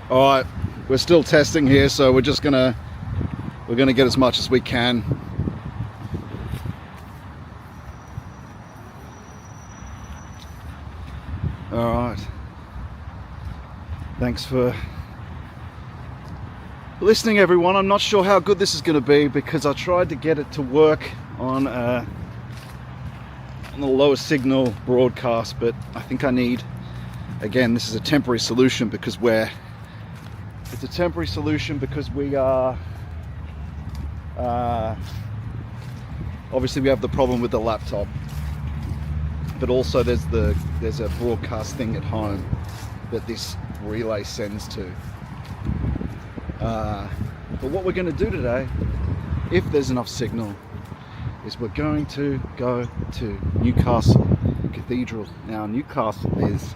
All right, we're still testing here, so we're gonna get as much as we can. All right. Thanks for listening, everyone. I'm not sure how good this is going to be because I tried to get it to work on the lower signal broadcast, but I think I need, again, this is a temporary solution because we are obviously we have the problem with the laptop, but also there's a broadcast thing at home that this relay sends to. But what we're going to do today, if there's enough signal, is we're going to go to Newcastle Cathedral. Now, Newcastle is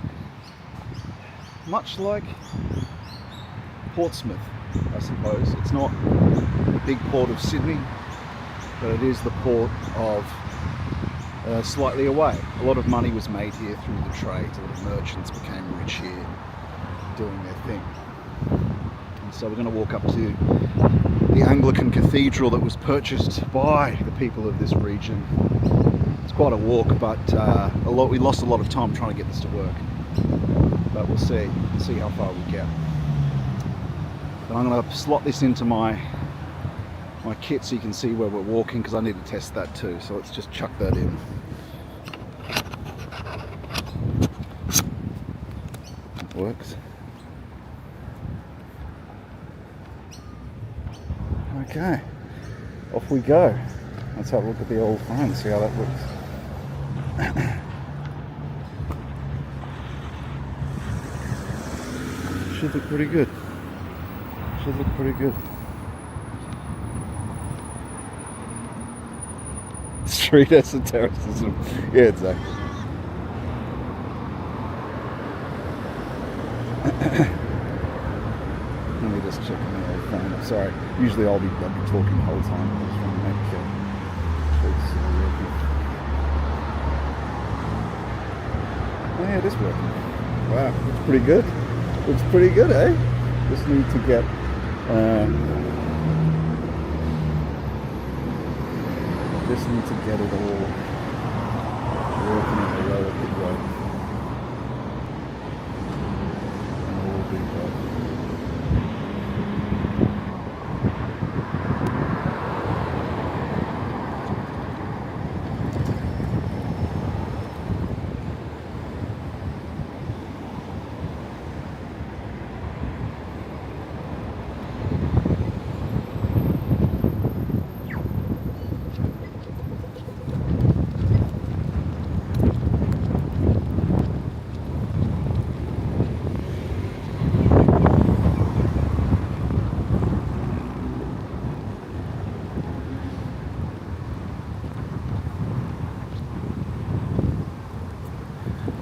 much like Portsmouth, I suppose. It's not the big port of Sydney, but it is the port of slightly away. A lot of money was made here through the trade. A lot of merchants became rich here doing their thing. And so we're going to walk up to the Anglican Cathedral that was purchased by the people of this region. It's quite a walk, but we lost a lot of time trying to get this to work. But we'll see how far we get. But I'm going to slot this into my kit so you can see where we're walking, because I need to test that too. So let's just chuck that in. It works. Okay, off we go. Let's have a look at the old phone, see how that looks. Should look pretty good. Should look pretty good. Street esotericism. Yeah, exactly. Let me just check my old phone. Sorry. Usually I'll be talking the whole time. I just want to make sure it's working. Oh yeah, it is working. Wow, looks pretty good. Looks pretty good, eh? Just need to get it all working in a relative way. And all be well.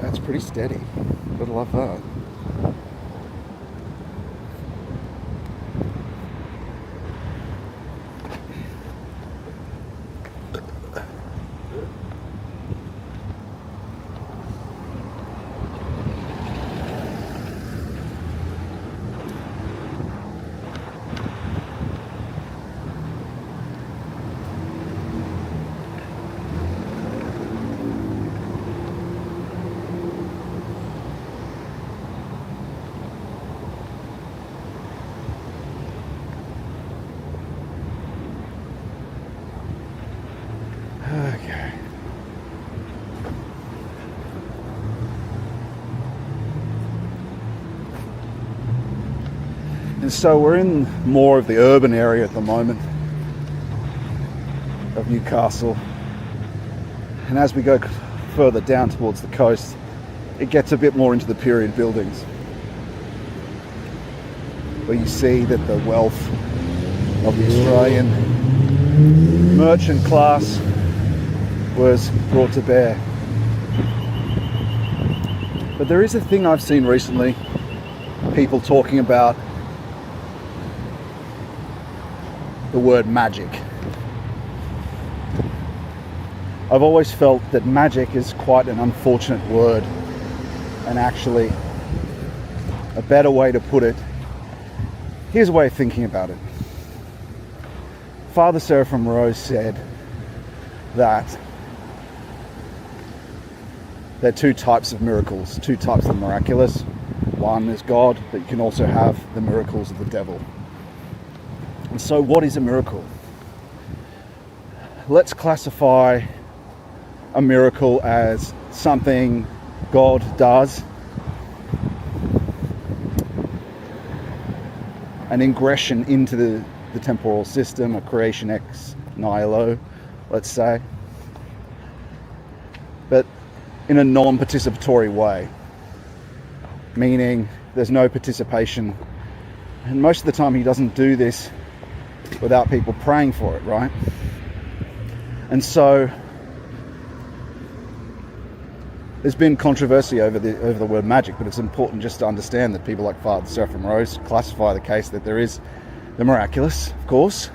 That's pretty steady. Gotta love that. Okay. And so we're in more of the urban area at the moment of Newcastle. And as we go further down towards the coast, it gets a bit more into the period buildings, where you see that the wealth of the Australian merchant class was brought to bear. But there is a thing I've seen recently, people talking about the word magic. I've always felt that magic is quite an unfortunate word, and actually a better way to put it, here's a way of thinking about it. Father Seraphim Rose said that there are two types of miracles, two types of miraculous. One is God, but you can also have the miracles of the devil. And so what is a miracle? Let's classify a miracle as something God does, an ingression into the temporal system, a creation ex nihilo, let's say, but in a non-participatory way, meaning there's no participation. And most of the time he doesn't do this without people praying for it, right? And so there's been controversy over the word magic, but it's important just to understand that people like Father Seraphim Rose classify the case that there is the miraculous, of course.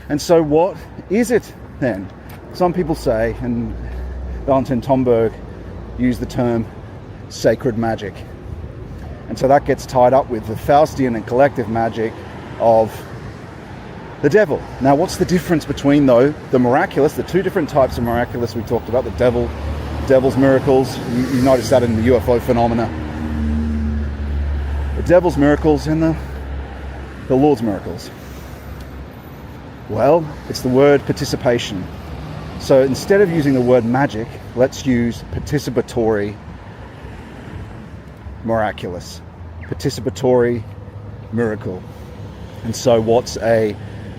And so what is it then? Some people say, and Valentin Tomberg used the term sacred magic. And so that gets tied up with the Faustian and collective magic of the devil. Now, what's the difference between, though, the miraculous, the two different types of miraculous we talked about, the devil's miracles, you notice that in the UFO phenomena, the devil's miracles and the Lord's miracles? Well, it's the word participation. So instead of using the word magic, let's use participatory miraculous, participatory miracle. And so what's a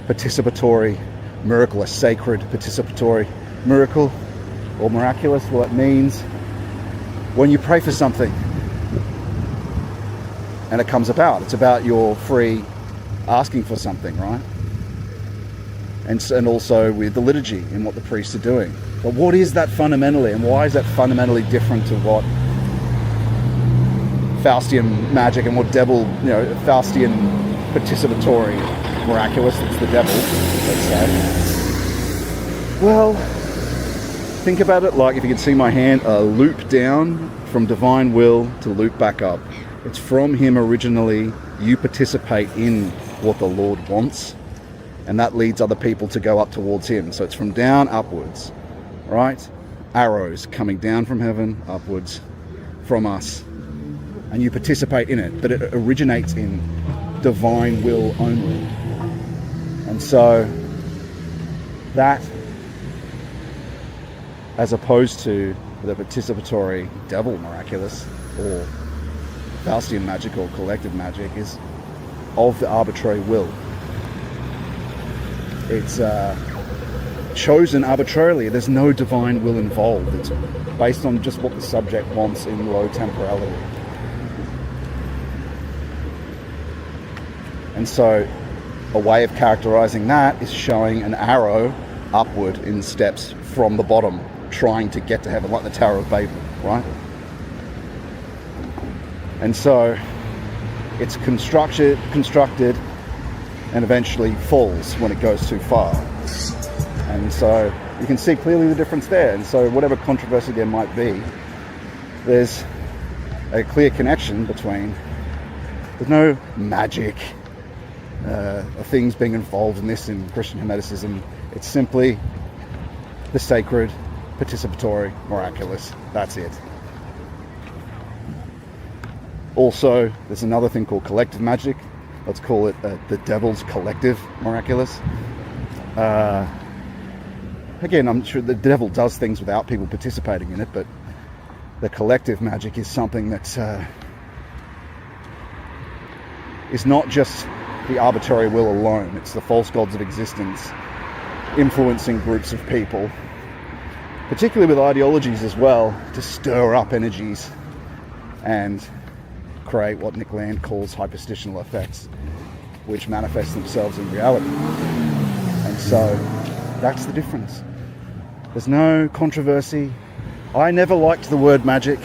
participatory miracle, a sacred participatory miracle or miraculous? Well, it means when you pray for something and it comes about, it's about your free asking for something, right? And also with the liturgy and what the priests are doing. But what is that fundamentally, and why is that fundamentally different to what Faustian magic and what devil, Faustian participatory miraculous, that's the devil, let's say? Well, think about it like, if you can see my hand, a loop down from divine will to loop back up. It's from him originally. You participate in what the Lord wants, and that leads other people to go up towards him. So it's from down upwards, right? Arrows coming down from heaven upwards from us, and you participate in it, but it originates in divine will only. And so that, as opposed to the participatory devil miraculous or Faustian magic or collective magic, is of the arbitrary will. It's chosen arbitrarily. There's no divine will involved. It's based on just what the subject wants in low temporality. And so a way of characterizing that is showing an arrow upward in steps from the bottom, trying to get to heaven, like the Tower of Babel, right? And so it's constructed and eventually falls when it goes too far. And so you can see clearly the difference there. And so whatever controversy there might be, there's a clear connection between, there's no magic things being involved in this in Christian Hermeticism. It's simply the sacred, participatory, miraculous. That's it. Also, there's another thing called collective magic. Let's call it the devil's collective miraculous. Again, I'm sure the devil does things without people participating in it, but the collective magic is something that's is not just the arbitrary will alone. It's the false gods of existence influencing groups of people, particularly with ideologies as well, to stir up energies and create what Nick Land calls hyperstitional effects, which manifest themselves in reality. And so that's the difference. There's no controversy. I never liked the word magic.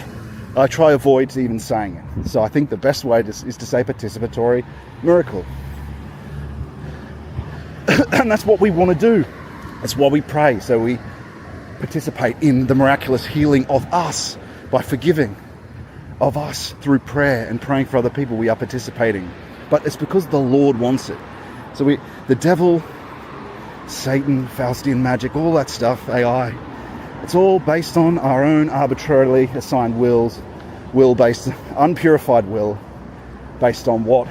I try avoid even saying it. So I think the best way is to say participatory miracle. And that's what we want to do. That's why we pray. So we participate in the miraculous healing of us by forgiving of us through prayer and praying for other people, we are participating. But it's because the Lord wants it. So the devil, Satan, Faustian magic, all that stuff, AI, it's all based on our own arbitrarily assigned will-based, unpurified will, based on what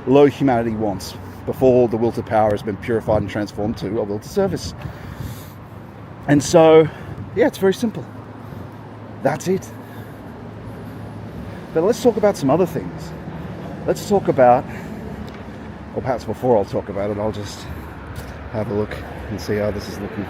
low humanity wants, before the will to power has been purified and transformed to a will to service. And so, yeah, it's very simple. That's it. But let's talk about some other things. Let's talk about, or perhaps before I'll talk about it, I'll just have a look and see how this is looking.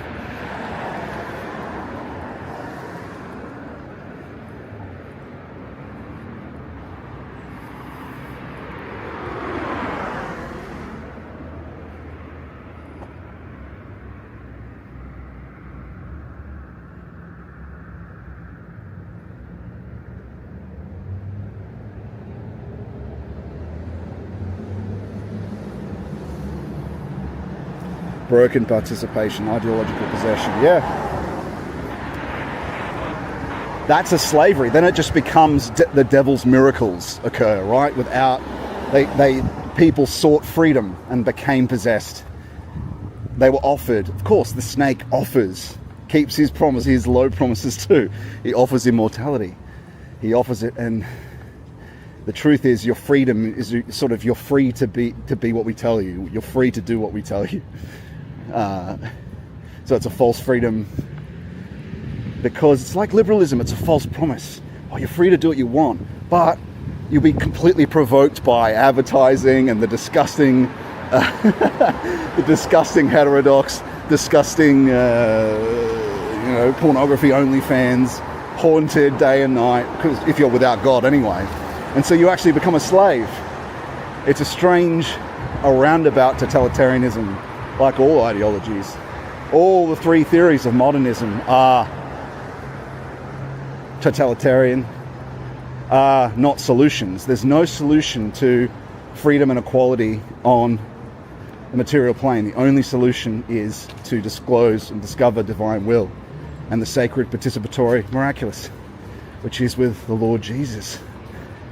Broken participation, ideological possession. Yeah. That's a slavery. Then it just becomes the devil's miracles occur, right? Without, people sought freedom and became possessed. They were offered, of course, the snake offers, keeps his promise, his low promises too. He offers immortality. He offers it, and the truth is your freedom is sort of, you're free to be what we tell you. You're free to do what we tell you. So it's a false freedom, because it's like liberalism. It's a false promise. Oh, you're free to do what you want, but you'll be completely provoked by advertising and the disgusting heterodox, disgusting, pornography OnlyFans, haunted day and night, because if you're without God anyway. And so you actually become a slave. It's a strange, a roundabout totalitarianism. Like all ideologies, all the three theories of modernism are totalitarian, are not solutions. There's no solution to freedom and equality on the material plane. The only solution is to disclose and discover divine will and the sacred participatory miraculous, which is with the Lord Jesus.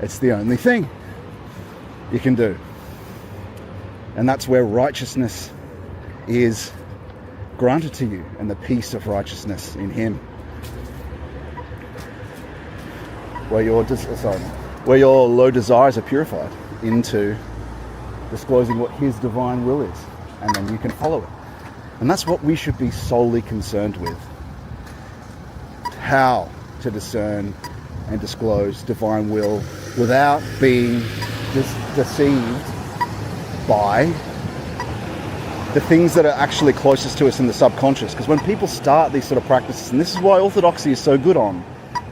It's the only thing you can do. And that's where righteousness is granted to you, and the peace of righteousness in him, where your low desires are purified into disclosing what his divine will is, and then you can follow it. And that's what we should be solely concerned with: how to discern and disclose divine will without being deceived by the things that are actually closest to us in the subconscious. Because when people start these sort of practices, and this is why orthodoxy is so good on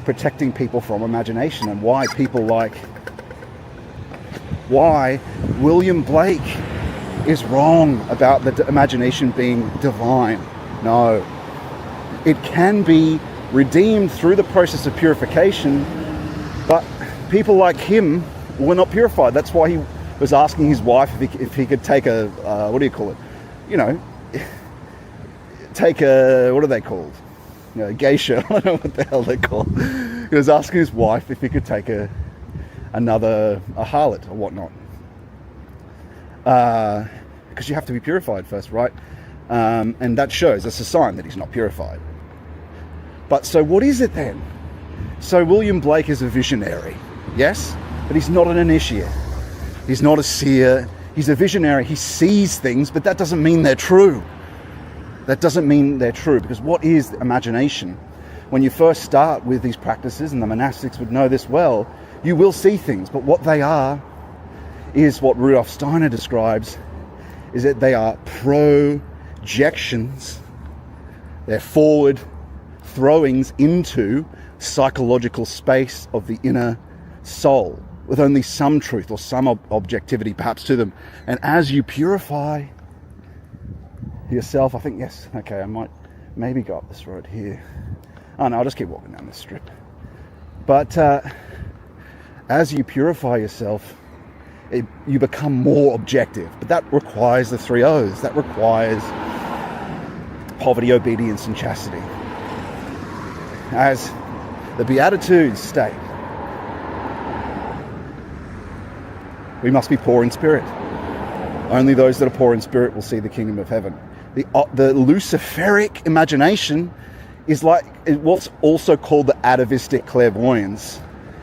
protecting people from imagination, and why William Blake is wrong about the imagination being divine. No, it can be redeemed through the process of purification, but people like him were not purified. That's why he was asking his wife if he could take a what do you call it? Take a, what are they called? Geisha. I don't know what the hell they're called. He was asking his wife if he could take a harlot or whatnot. Because you have to be purified first, right? And that shows, that's a sign that he's not purified. But so what is it then? So William Blake is a visionary, yes? But he's not an initiate. He's not a seer. He's a visionary. He sees things, but that doesn't mean they're true. That doesn't mean they're true, because what is imagination? When you first start with these practices, and the monastics would know this well, you will see things, but what they are is what Rudolf Steiner describes, is that they are projections. They're forward throwings into psychological space of the inner soul, with only some truth or some objectivity perhaps to them. And as you purify yourself, I think, yes, okay, I might maybe go up this road here. Oh no, I'll just keep walking down this strip. But as you purify yourself, you become more objective. But that requires the 3 O's. That requires poverty, obedience, and chastity. as the Beatitudes state, we must be poor in spirit. Only those that are poor in spirit will see the kingdom of heaven. The Luciferic imagination is like what's also called the atavistic clairvoyance.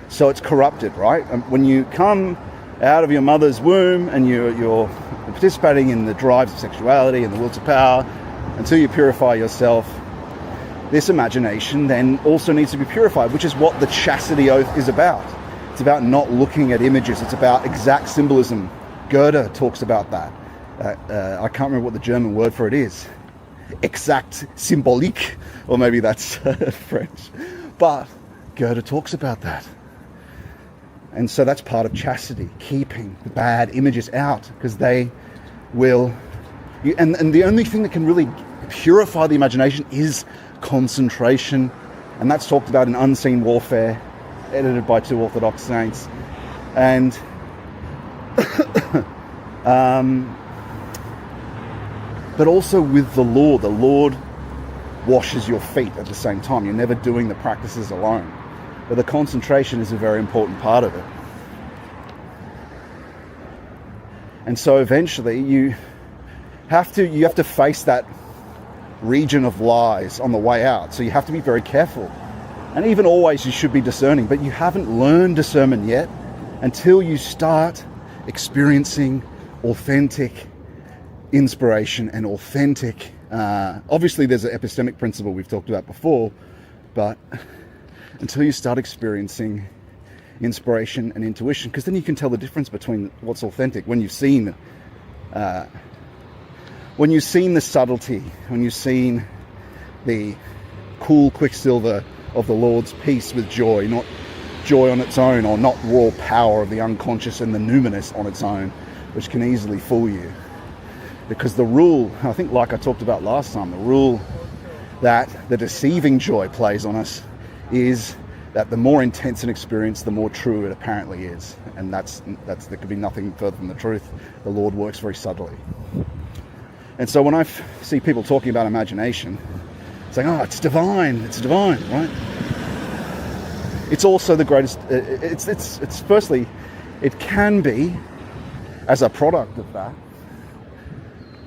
So it's corrupted, right? When you come out of your mother's womb and you're participating in the drives of sexuality and the will to power, until you purify yourself, this imagination then also needs to be purified, which is what the chastity oath is about. It's about not looking at images. It's about exact symbolism. Goethe talks about that. I can't remember what the German word for it is. Exact symbolique, or maybe that's French. But Goethe talks about that. And so that's part of chastity, keeping the bad images out, because they will... And the only thing that can really purify the imagination is concentration. And that's talked about in Unseen Warfare, edited by 2 Orthodox saints. And... but also with the Lord washes your feet at the same time. You're never doing the practices alone. But the concentration is a very important part of it. And so eventually you have to face that region of lies on the way out. So you have to be very careful. And even always you should be discerning, but you haven't learned discernment yet until you start experiencing authentic inspiration and authentic... obviously there's an epistemic principle we've talked about before, but until you start experiencing inspiration and intuition, because then you can tell the difference between what's authentic when you've seen the subtlety, when you've seen the cool quicksilver of the Lord's peace with joy, not joy on its own, or not raw power of the unconscious and the numinous on its own, which can easily fool you. Because the rule, I think like I talked about last time, the rule that the deceiving joy plays on us is that the more intense an experience, the more true it apparently is. And that's there could be nothing further from the truth. The Lord works very subtly. And so when I see people talking about imagination, saying, oh, it's divine, right? It's also the greatest, it's firstly, it can be as a product of that,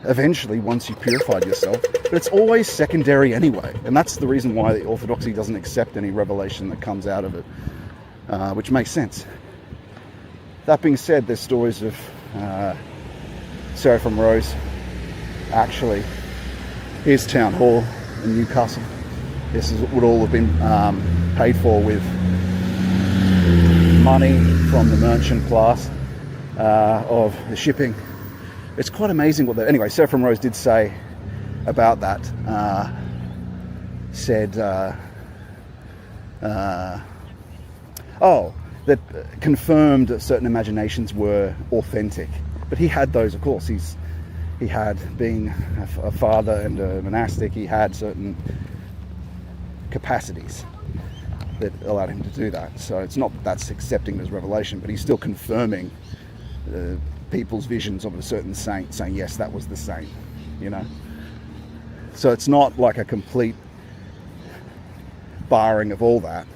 eventually once you've purified yourself, but it's always secondary anyway. And that's the reason why the Orthodoxy doesn't accept any revelation that comes out of it, which makes sense. That being said, there's stories of Seraphim Rose. Actually, here's Town Hall in Newcastle. This would all have been paid for with money from the merchant class of the shipping. It's quite amazing what anyway, Seraphim Rose did say about that. That confirmed that certain imaginations were authentic. But he had those, of course. He had, being a father and a monastic, he had certain capacities that allowed him to do that. So it's not that that's accepting as revelation, but he's still confirming people's visions of a certain saint, saying, yes, that was the saint, you know. So it's not like a complete barring of all that.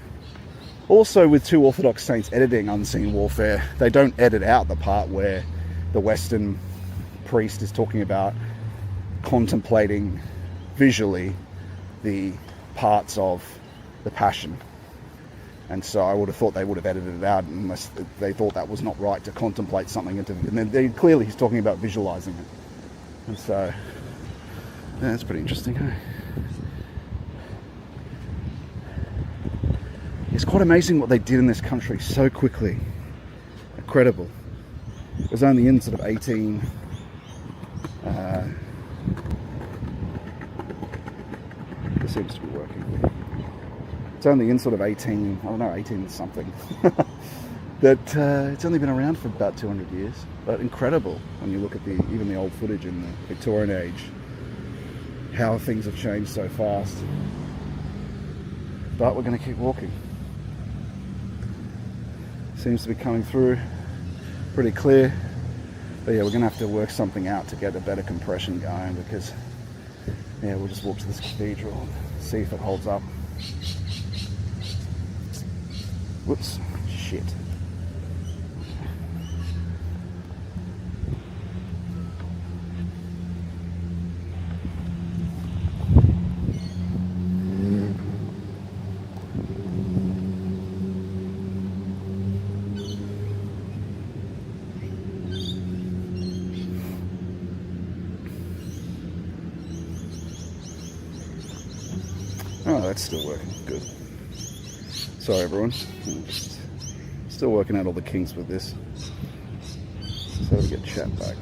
Also, with 2 Orthodox saints editing Unseen Warfare, they don't edit out the part where the Western priest is talking about contemplating visually the parts of the Passion. And so I would have thought they would have edited it out unless they thought that was not right to contemplate something. And then clearly he's talking about visualizing it. And so, yeah, that's pretty interesting, hey? It's quite amazing what they did in this country so quickly. Incredible. It was only in sort of 18... this seems to be working. It's only in sort of 18 something, that it's only been around for about 200 years. But incredible when you look at even the old footage in the Victorian age, how things have changed so fast. But we're going to keep walking. Seems to be coming through pretty clear. But yeah, we're going to have to work something out to get a better compression going, because yeah, we'll just walk to this cathedral and see if it holds up. Whoops, shit. Oh, that's still working. Good. Sorry, everyone. I'm just still working out all the kinks with this. So we get chat back.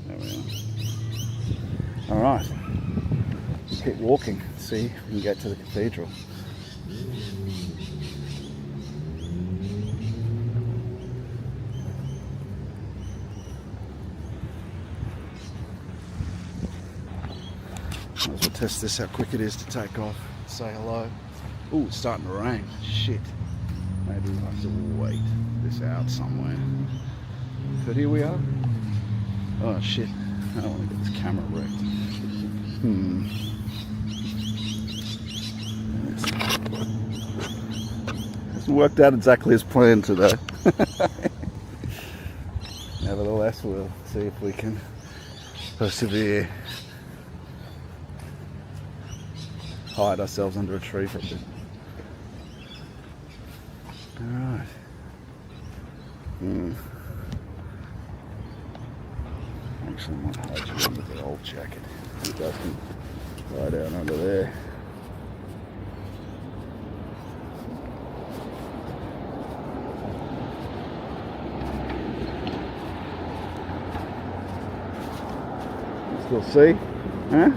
There we are. All right. Keep walking. See if we can get to the cathedral. Might as well test this, how quick it is to take off. Say hello. Ooh, it's starting to rain. Shit. Maybe we'll have to wait this out somewhere. But here we are. Oh shit. I don't want to get this camera wrecked. Hasn't worked out exactly as planned today. Nevertheless, we'll see if we can persevere. Hide ourselves under a tree for a bit. Alright. Actually, I might hide you under the old jacket. You guys can lie down under there. Still see? Huh?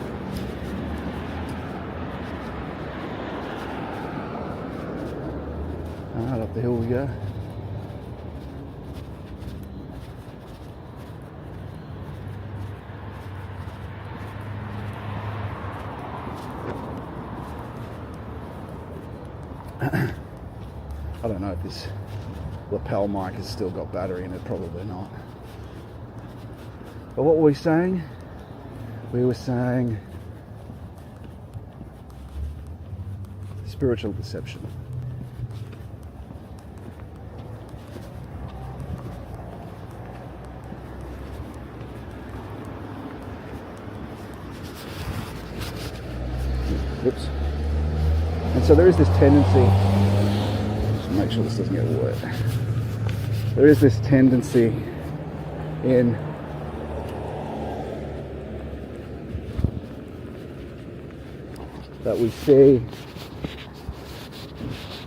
Alright, up the hill we go. I don't know if this lapel mic has still got battery in it, probably not. But what were we saying? We were saying spiritual deception. Oops. And so there is this tendency, just make sure this doesn't get wet. There is this tendency in that we see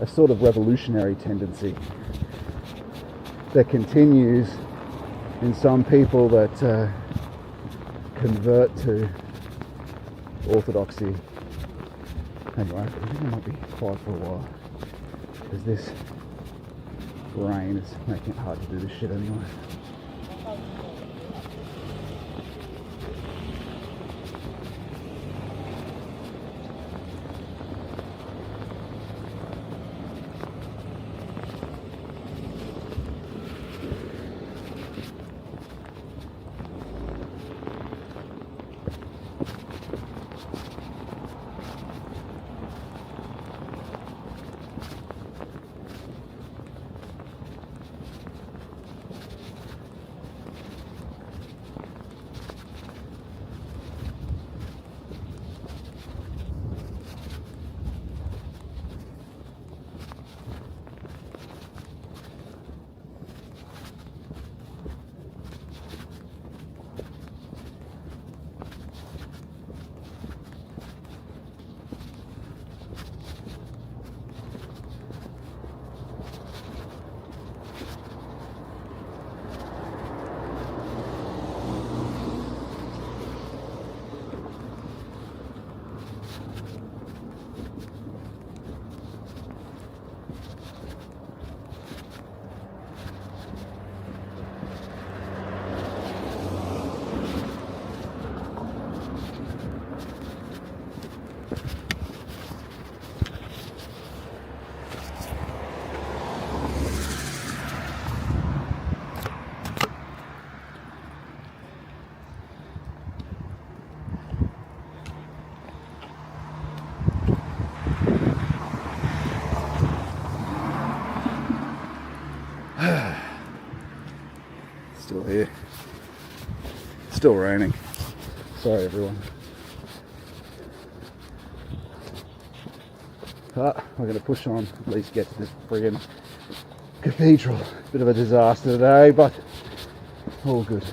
a sort of revolutionary tendency that continues in some people that convert to orthodoxy. Anyway, I think I might be quiet for a while because this rain is making it hard to do this shit anyway. still raining. Sorry everyone. But we're going to push on, at least get to this friggin' cathedral. Bit of a disaster today, but all good.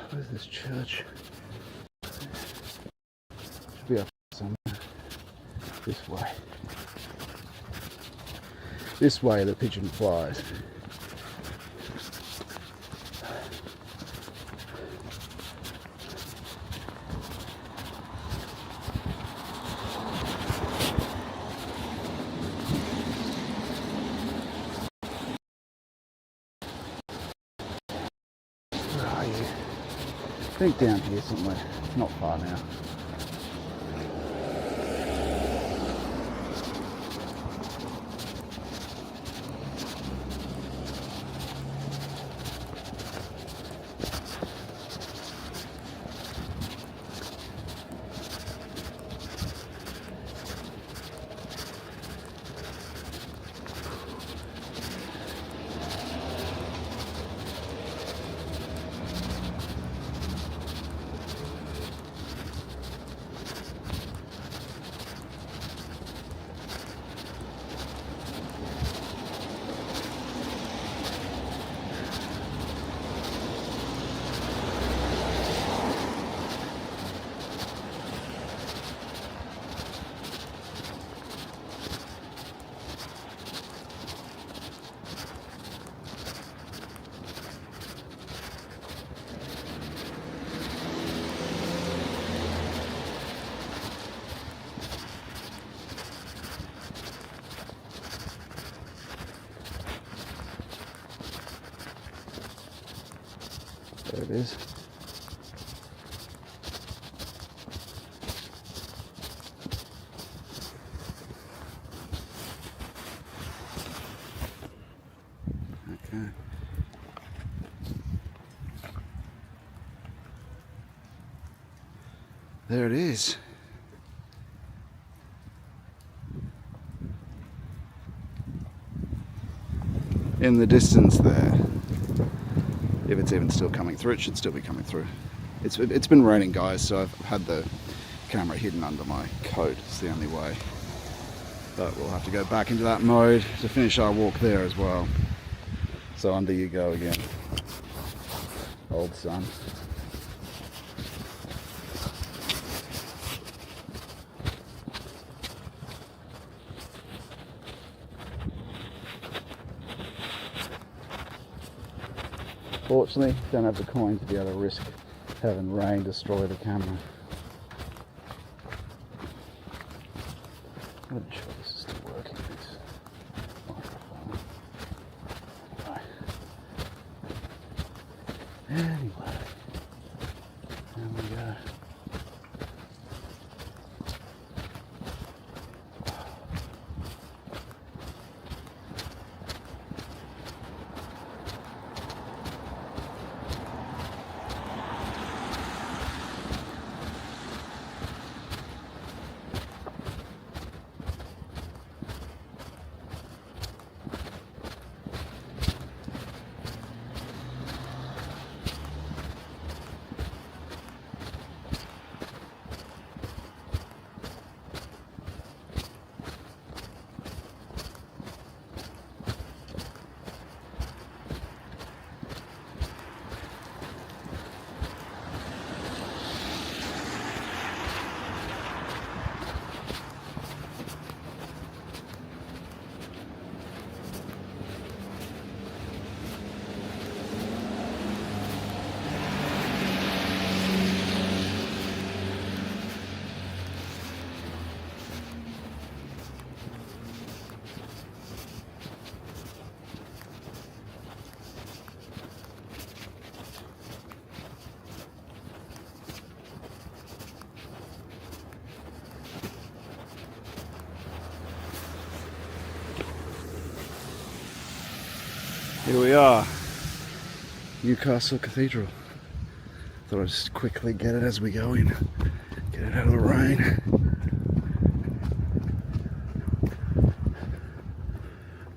Where's this church? Should be up somewhere. This way. This way the pigeon flies. I think down here somewhere, not far now. There it is. Okay. There it is. In the distance there. If it's even still coming through, it should still be coming through. It's been raining, guys, so I've had the camera hidden under my coat. It's the only way. But we'll have to go back into that mode to finish our walk there as well. So under you go again, old son. Fortunately, don't have the coin to be able to risk having rain destroy the camera. I'm not sure this is still working, this microphone. Anyway, there we go. Here we are, Newcastle Cathedral. Thought I'd just quickly get it as we go in, get it out of the rain.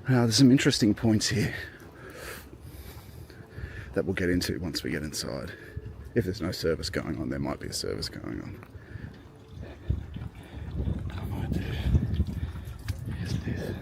Now there's some interesting points here that we'll get into once we get inside. If there's no service going on, there might be a service going on. Here's this.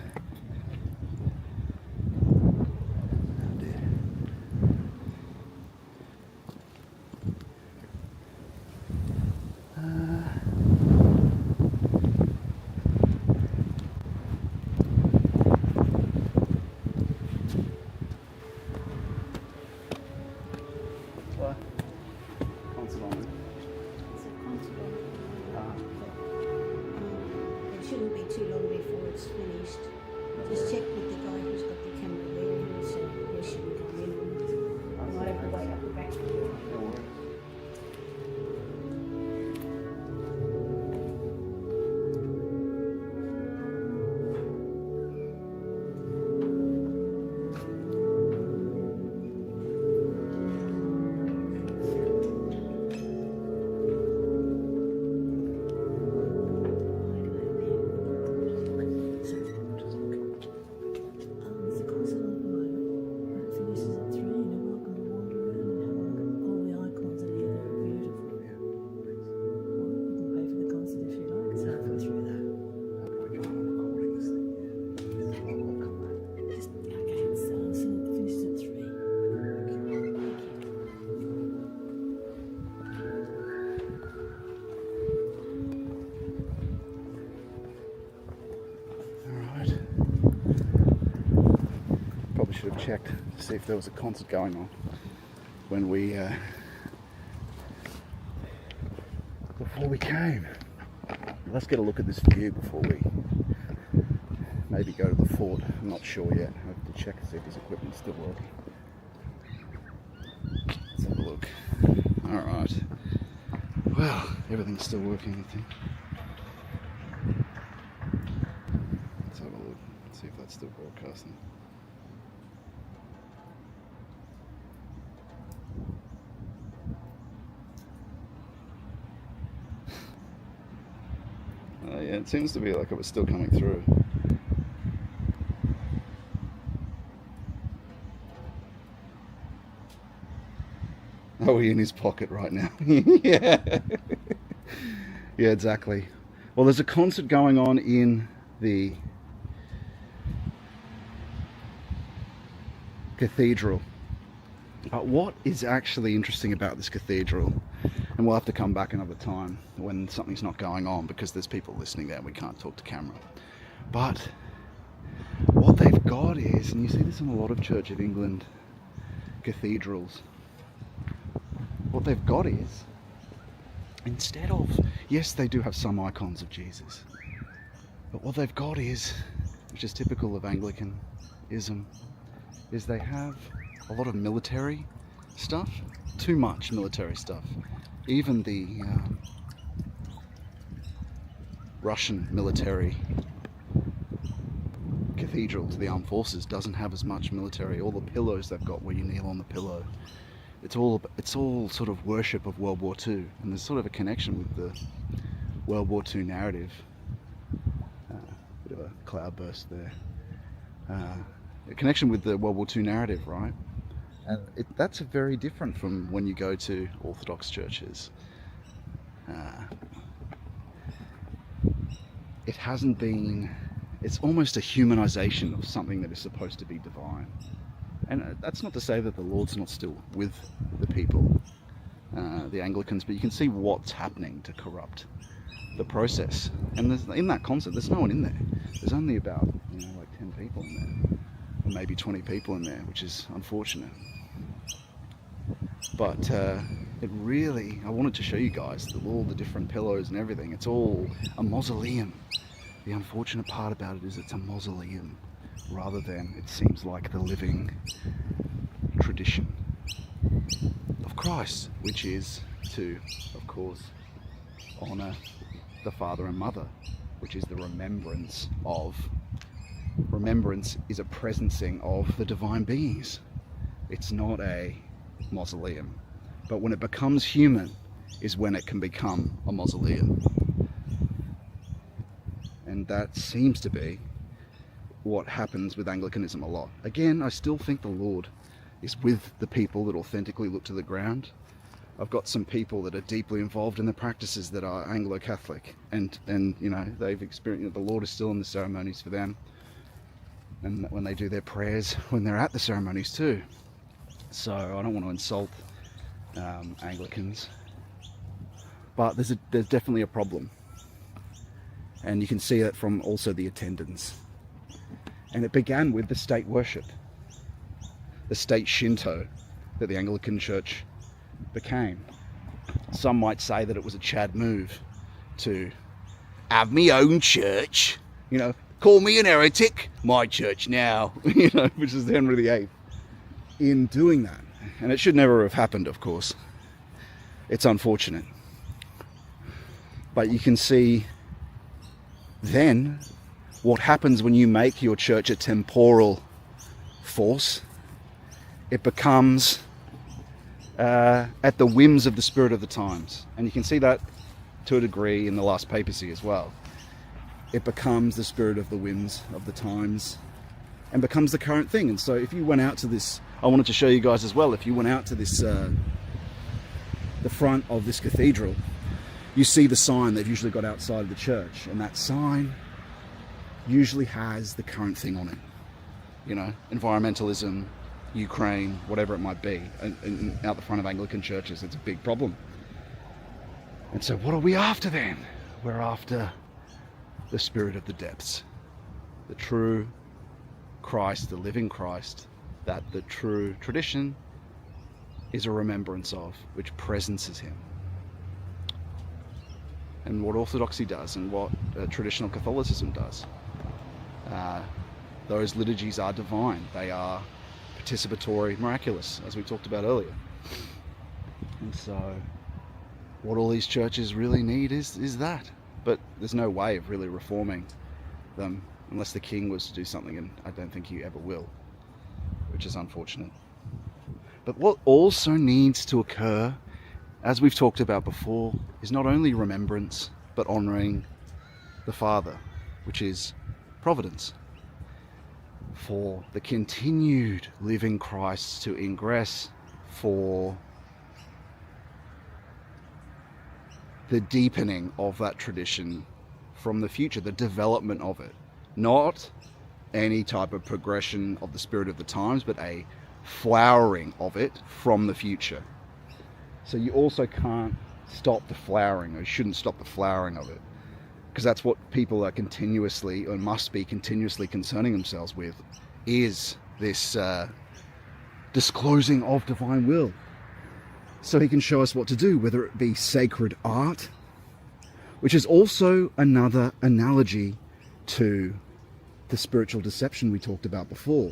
It shouldn't be too long before it's finished. Just check with the guy who's got the camera there. He'll say yes, you can come in. I might have to wait up the back door. Probably should have checked to see if there was a concert going on when we before we came. Let's get a look at this view before we maybe go to the fort. I'm not sure yet. I have to check to see if this equipment's still working. Let's have a look. Alright. Well, everything's still working, I think. Let's have a look. See if that's still broadcasting. Yeah, it seems to be like it was still coming through. Oh, he's in his pocket right now. Yeah. Yeah, exactly. Well, there's a concert going on in the cathedral. What is actually interesting about this cathedral, and we'll have to come back another time when something's not going on because there's people listening there and we can't talk to camera. But what they've got is, and you see this in a lot of Church of England cathedrals, what they've got is, instead of, yes, they do have some icons of Jesus, but what they've got is, which is typical of Anglicanism, is they have a lot of military stuff, too much military stuff. Even the Russian military cathedrals, the armed forces, doesn't have as much military. All the pillows they've got where you kneel on the pillow, it's all sort of worship of World War II, and there's sort of a connection with the World War II narrative. Bit of a cloudburst there. A connection with the World War II narrative, right? And that's very different from when you go to Orthodox churches. It hasn't been, it's almost a humanization of something that is supposed to be divine. And that's not to say that the Lord's not still with the people, the Anglicans, but you can see what's happening to corrupt the process. And in that concert, there's no one in there. There's only about, like 10 people in there, or maybe 20 people in there, which is unfortunate. But it really, I wanted to show you guys all the different pillows and everything. It's all a mausoleum. The unfortunate part about it is it's a mausoleum rather than, it seems like, the living tradition of Christ, which is to, of course, honour the father and mother, which is the remembrance of remembrance is a presencing of the divine beings. It's not a mausoleum. But when it becomes human is when it can become a mausoleum. And that seems to be what happens with Anglicanism a lot. Again, I still think the Lord is with the people that authentically look to the ground. I've got some people that are deeply involved in the practices that are Anglo-Catholic, and you know, they've experienced the Lord is still in the ceremonies for them, and when they do their prayers when they're at the ceremonies too. So I don't want to insult Anglicans, but there's definitely a problem, and you can see that from also the attendance. And it began with the state worship, the state Shinto that the Anglican Church became. Some might say that it was a Chad move to have me own church, you know, call me an heretic, my church now, you know, which is Henry VIII. In doing that, and it should never have happened, of course. It's unfortunate. But you can see then what happens when you make your church a temporal force. It becomes at the whims of the spirit of the times. And you can see that to a degree in the last papacy as well. It becomes the spirit of the whims of the times and becomes the current thing. And so if you went out to this, I wanted to show you guys as well, if you went out to this, the front of this cathedral, you see the sign they've usually got outside of the church. And that sign usually has the current thing on it. You know, environmentalism, Ukraine, whatever it might be. And out the front of Anglican churches, it's a big problem. And so what are we after then? We're after the spirit of the depths, the true Christ, the living Christ, that the true tradition is a remembrance of, which presences him. And what Orthodoxy does and what traditional Catholicism does. Those liturgies are divine. They are participatory, miraculous, as we talked about earlier. And so what all these churches really need is that. But there's no way of really reforming them unless the king was to do something, and I don't think he ever will, which is unfortunate. But what also needs to occur, as we've talked about before, is not only remembrance, but honouring the Father, which is providence, for the continued living Christ to ingress, for the deepening of that tradition from the future, the development of it. Not any type of progression of the spirit of the times, but a flowering of it from the future. So you also can't stop the flowering, or you shouldn't stop the flowering of it, because that's what people are continuously, or must be continuously concerning themselves with, is this disclosing of divine will. So he can show us what to do, whether it be sacred art, which is also another analogy to the spiritual deception we talked about before.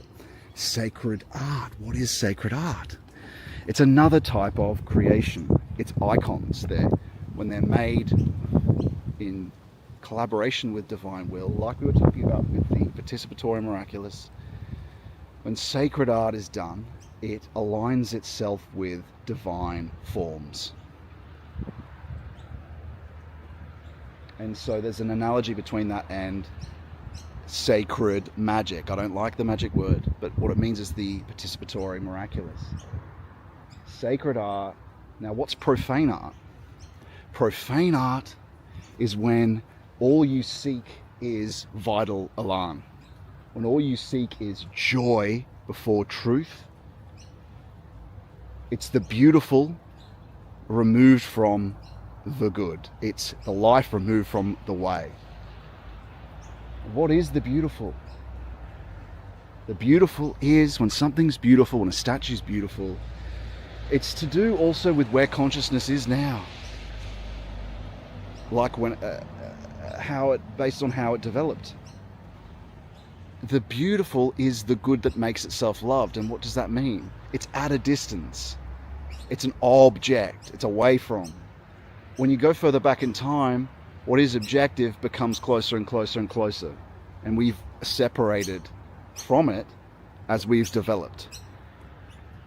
Sacred art. What is sacred art? It's another type of creation. It's icons there. When they're made in collaboration with divine will, like we were talking about with the participatory miraculous, when sacred art is done, it aligns itself with divine forms. And so there's an analogy between that and sacred magic. I don't like the magic word, but what it means is the participatory miraculous. Sacred art. Now, what's profane art? Profane art is when all you seek is vital alarm. When all you seek is joy before truth. It's the beautiful removed from the good. It's the life removed from the way. What is the beautiful? The beautiful is when something's beautiful, when a statue's beautiful, it's to do also with where consciousness is now. Like when, based on how it developed. The beautiful is the good that makes itself loved. And what does that mean? It's at a distance. It's an object. It's away from. When you go further back in time, what is objective becomes closer and closer and closer. and we've separated from it as we've developed.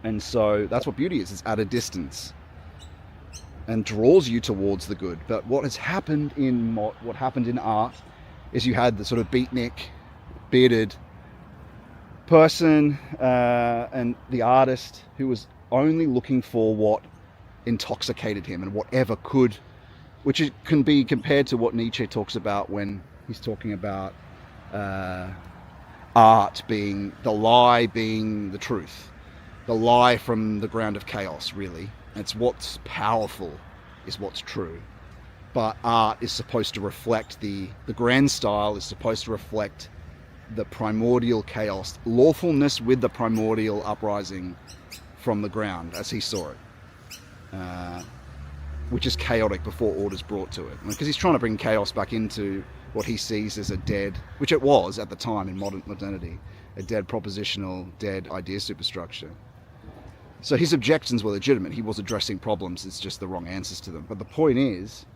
And so that's what beauty is. It's at a distance and draws you towards the good. But what has happened in what happened in art is you had the sort of beatnik, bearded person and the artist who was only looking for what intoxicated him and whatever could, which can be compared to what Nietzsche talks about when he's talking about art being the lie, being the truth, the lie from the ground of chaos. Really, it's what's powerful is what's true. But art is supposed to reflect the grand style is supposed to reflect the primordial chaos, lawfulness with the primordial uprising from the ground as he saw it, which is chaotic before order's brought to it. Because he's trying to bring chaos back into what he sees as a dead, which it was at the time in modernity, a dead propositional, dead idea superstructure. So his objections were legitimate. He was addressing problems, it's just the wrong answers to them. But the point is,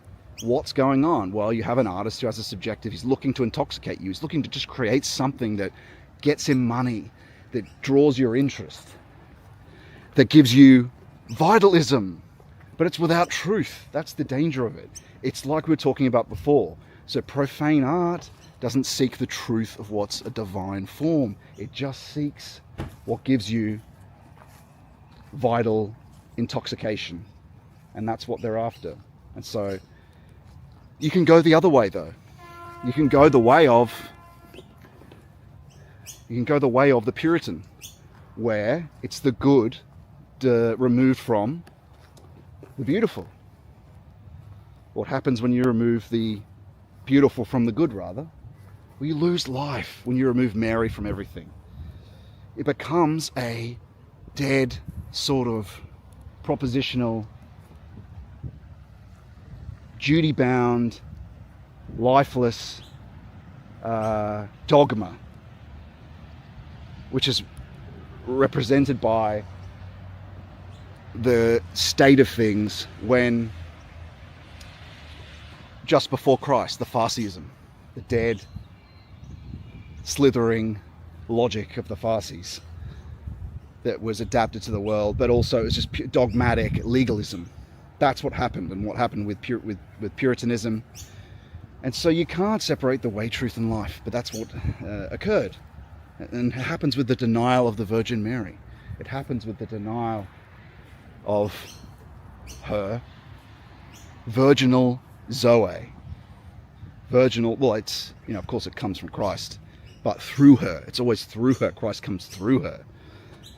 what's going on? Well, you have an artist who has a subjective. He's looking to intoxicate you. He's looking to just create something that gets him money, that draws your interest, that gives you vitalism, but it's without truth. That's the danger of it. It's like we were talking about before. So profane art doesn't seek the truth of what's a divine form. It just seeks what gives you vital intoxication. And that's what they're after. And so you can go the other way though. You can go the way of the Puritan, where it's the good removed from the beautiful. What happens when you remove the beautiful from the good, rather? Well, you lose life when you remove Mary from everything. It becomes a dead sort of propositional, duty-bound, lifeless dogma, which is represented by the state of things when, just before Christ, the Phariseeism, the dead, slithering logic of the Pharisees that was adapted to the world, but also it's just dogmatic legalism. That's what happened, and what happened with Puritanism. And so you can't separate the way, truth, and life, but that's what occurred. And it happens with the denial of the Virgin Mary. It happens with the denial of her virginal Zoe. Virginal, well, it's, of course it comes from Christ, but through her. It's always through her. Christ comes through her.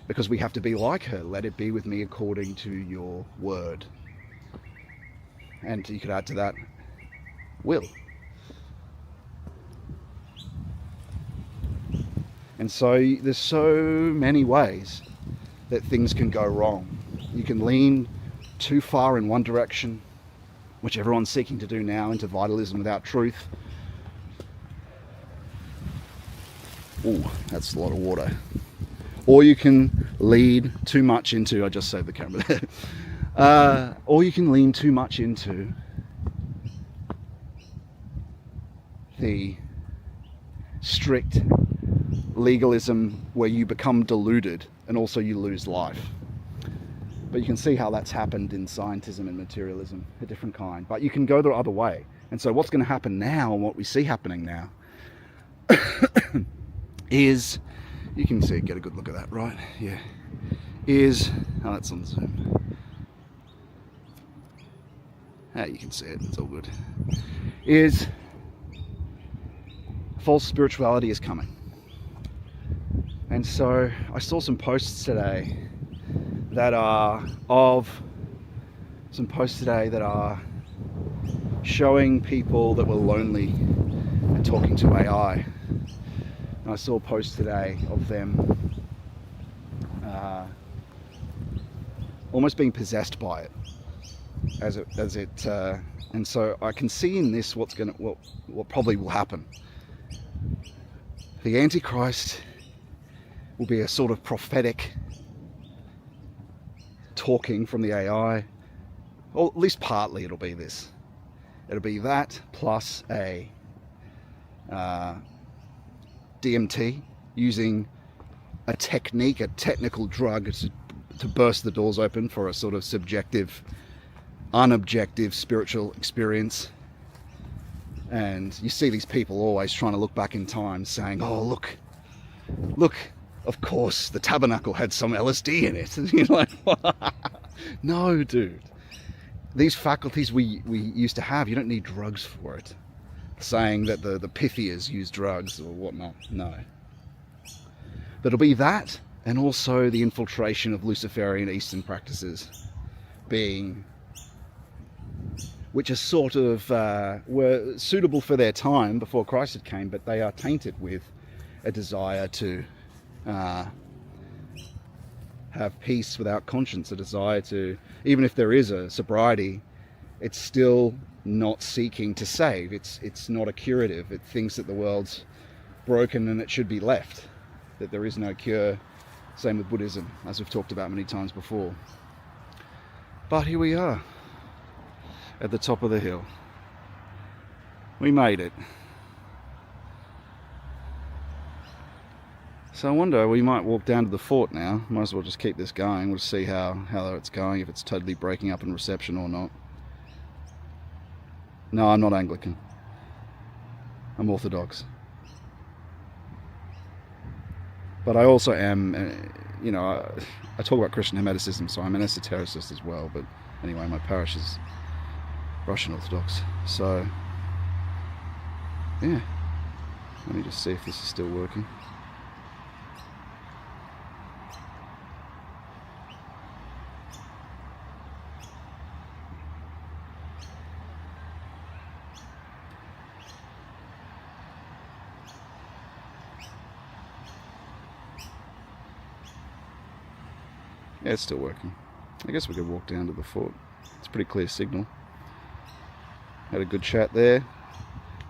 Because we have to be like her. Let it be with me according to your word. And you could add to that, will. And so there's so many ways that things can go wrong. You can lean too far in one direction, which everyone's seeking to do now, into vitalism without truth. Ooh, that's a lot of water. Or you can lean too much into, I just saved the camera there. Or you can lean too much into the strict legalism where you become deluded and also you lose life. But you can see how that's happened in scientism and materialism, a different kind. But you can go the other way. And so what's going to happen now, and what we see happening now, is, you can see, get a good look at that, right? Yeah. Oh, that's on Zoom. You can see it, it's all good. False spirituality is coming. And so I saw some posts today that are showing people that were lonely and talking to AI. And I saw a post today of them almost being possessed by it, and so I can see in this what probably will happen. The Antichrist will be a sort of prophetic talking from the AI, or at least partly it'll be this. It'll be that plus a DMT, using a technique, a technical drug to burst the doors open for a sort of subjective, unobjective spiritual experience. And you see these people always trying to look back in time, saying, oh, look, of course the tabernacle had some LSD in it. And you're like, no, dude. These faculties we used to have, you don't need drugs for it. Saying that the Pythias use drugs or whatnot, no. That'll be that, and also the infiltration of Luciferian Eastern practices, which are sort of were suitable for their time before Christ had came, but they are tainted with a desire to have peace without conscience, a desire to, even if there is a sobriety, it's still not seeking to save. It's not a curative. It thinks that the world's broken and it should be left, that there is no cure. Same with Buddhism, as we've talked about many times before. But here we are, at the top of the hill. We made it. So I wonder, we might walk down to the fort now. Might as well just keep this going. We'll see how it's going, if it's totally breaking up in reception or not. No, I'm not Anglican. I'm Orthodox. But I also am, I talk about Christian Hermeticism, so I'm an esotericist as well. But anyway, my parish is Russian Orthodox. So, yeah. Let me just see if this is still working. Yeah, it's still working. I guess we could walk down to the fort. It's a pretty clear signal. Had a good chat there.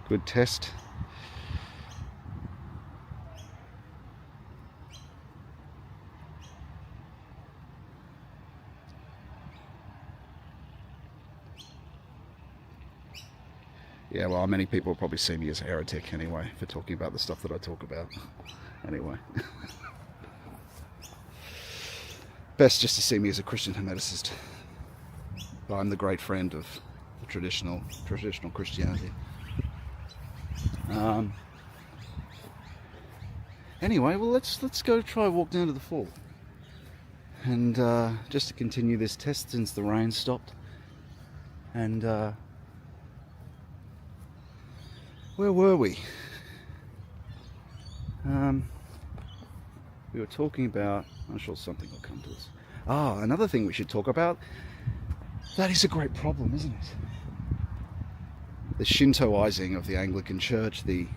Good test. Yeah, well, many people will probably see me as a heretic anyway for talking about the stuff that I talk about. Anyway. Best just to see me as a Christian Hermeticist. But I'm the great friend of the traditional Christianity. Anyway, well, let's go try walk down to the fort. And just to continue this test since the rain stopped. And where were we? We were talking about, I'm sure something will come to us. Another thing we should talk about. That is a great problem, isn't it? The Shintoizing of the Anglican Church, you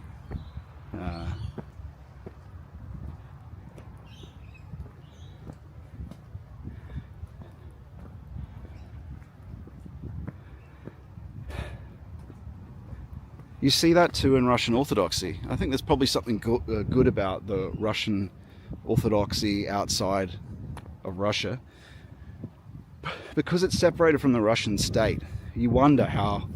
see that too in Russian Orthodoxy. I think there's probably something good about the Russian Orthodoxy outside of Russia. Because it's separated from the Russian state, you wonder how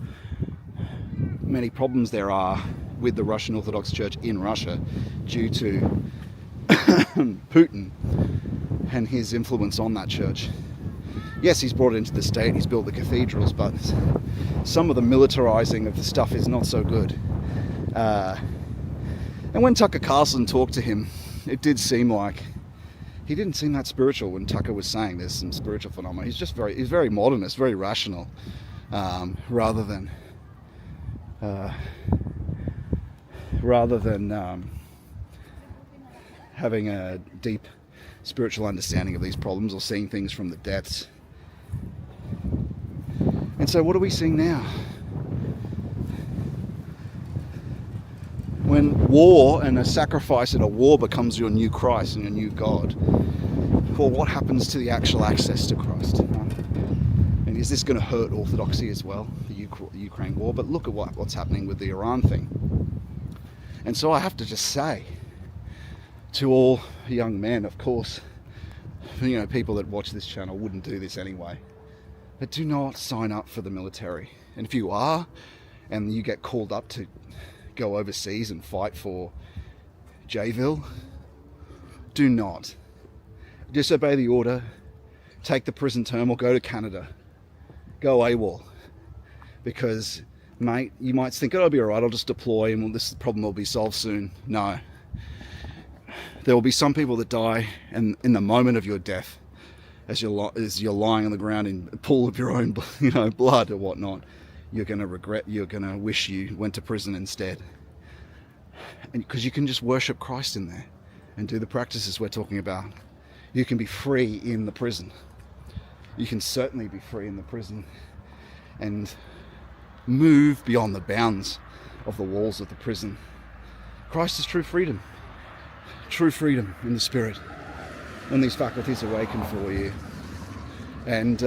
many problems there are with the Russian Orthodox Church in Russia due to Putin and his influence on that church. Yes, he's brought it into the state, he's built the cathedrals, but some of the militarizing of the stuff is not so good. And when Tucker Carlson talked to him, it did seem like he didn't seem that spiritual when Tucker was saying there's some spiritual phenomena. He's very modernist, very rational, rather than having a deep spiritual understanding of these problems or seeing things from the depths. And so what are we seeing now? When war and a sacrifice in a war becomes your new Christ and your new God, well, what happens to the actual access to Christ? And is this going to hurt Orthodoxy as well, the Ukraine war? But look at what's happening with the Iran thing. And so I have to just say to all young men, of course, people that watch this channel wouldn't do this anyway, but do not sign up for the military. And if you are, and you get called up to go overseas and fight for Jayville, do not disobey the order, take the prison term, or go to Canada. Go AWOL. Because, mate, you might think, oh, it'll be all right, I'll just deploy and this problem will be solved soon. No. There will be some people that die, and in the moment of your death, as you're lying on the ground in a pool of your own, blood or whatnot, you're going to wish you went to prison instead. And because you can just worship Christ in there and do the practices we're talking about. You can be free in the prison. You can certainly be free in the prison and move beyond the bounds of the walls of the prison. Christ is true freedom in the spirit when these faculties awaken for you. And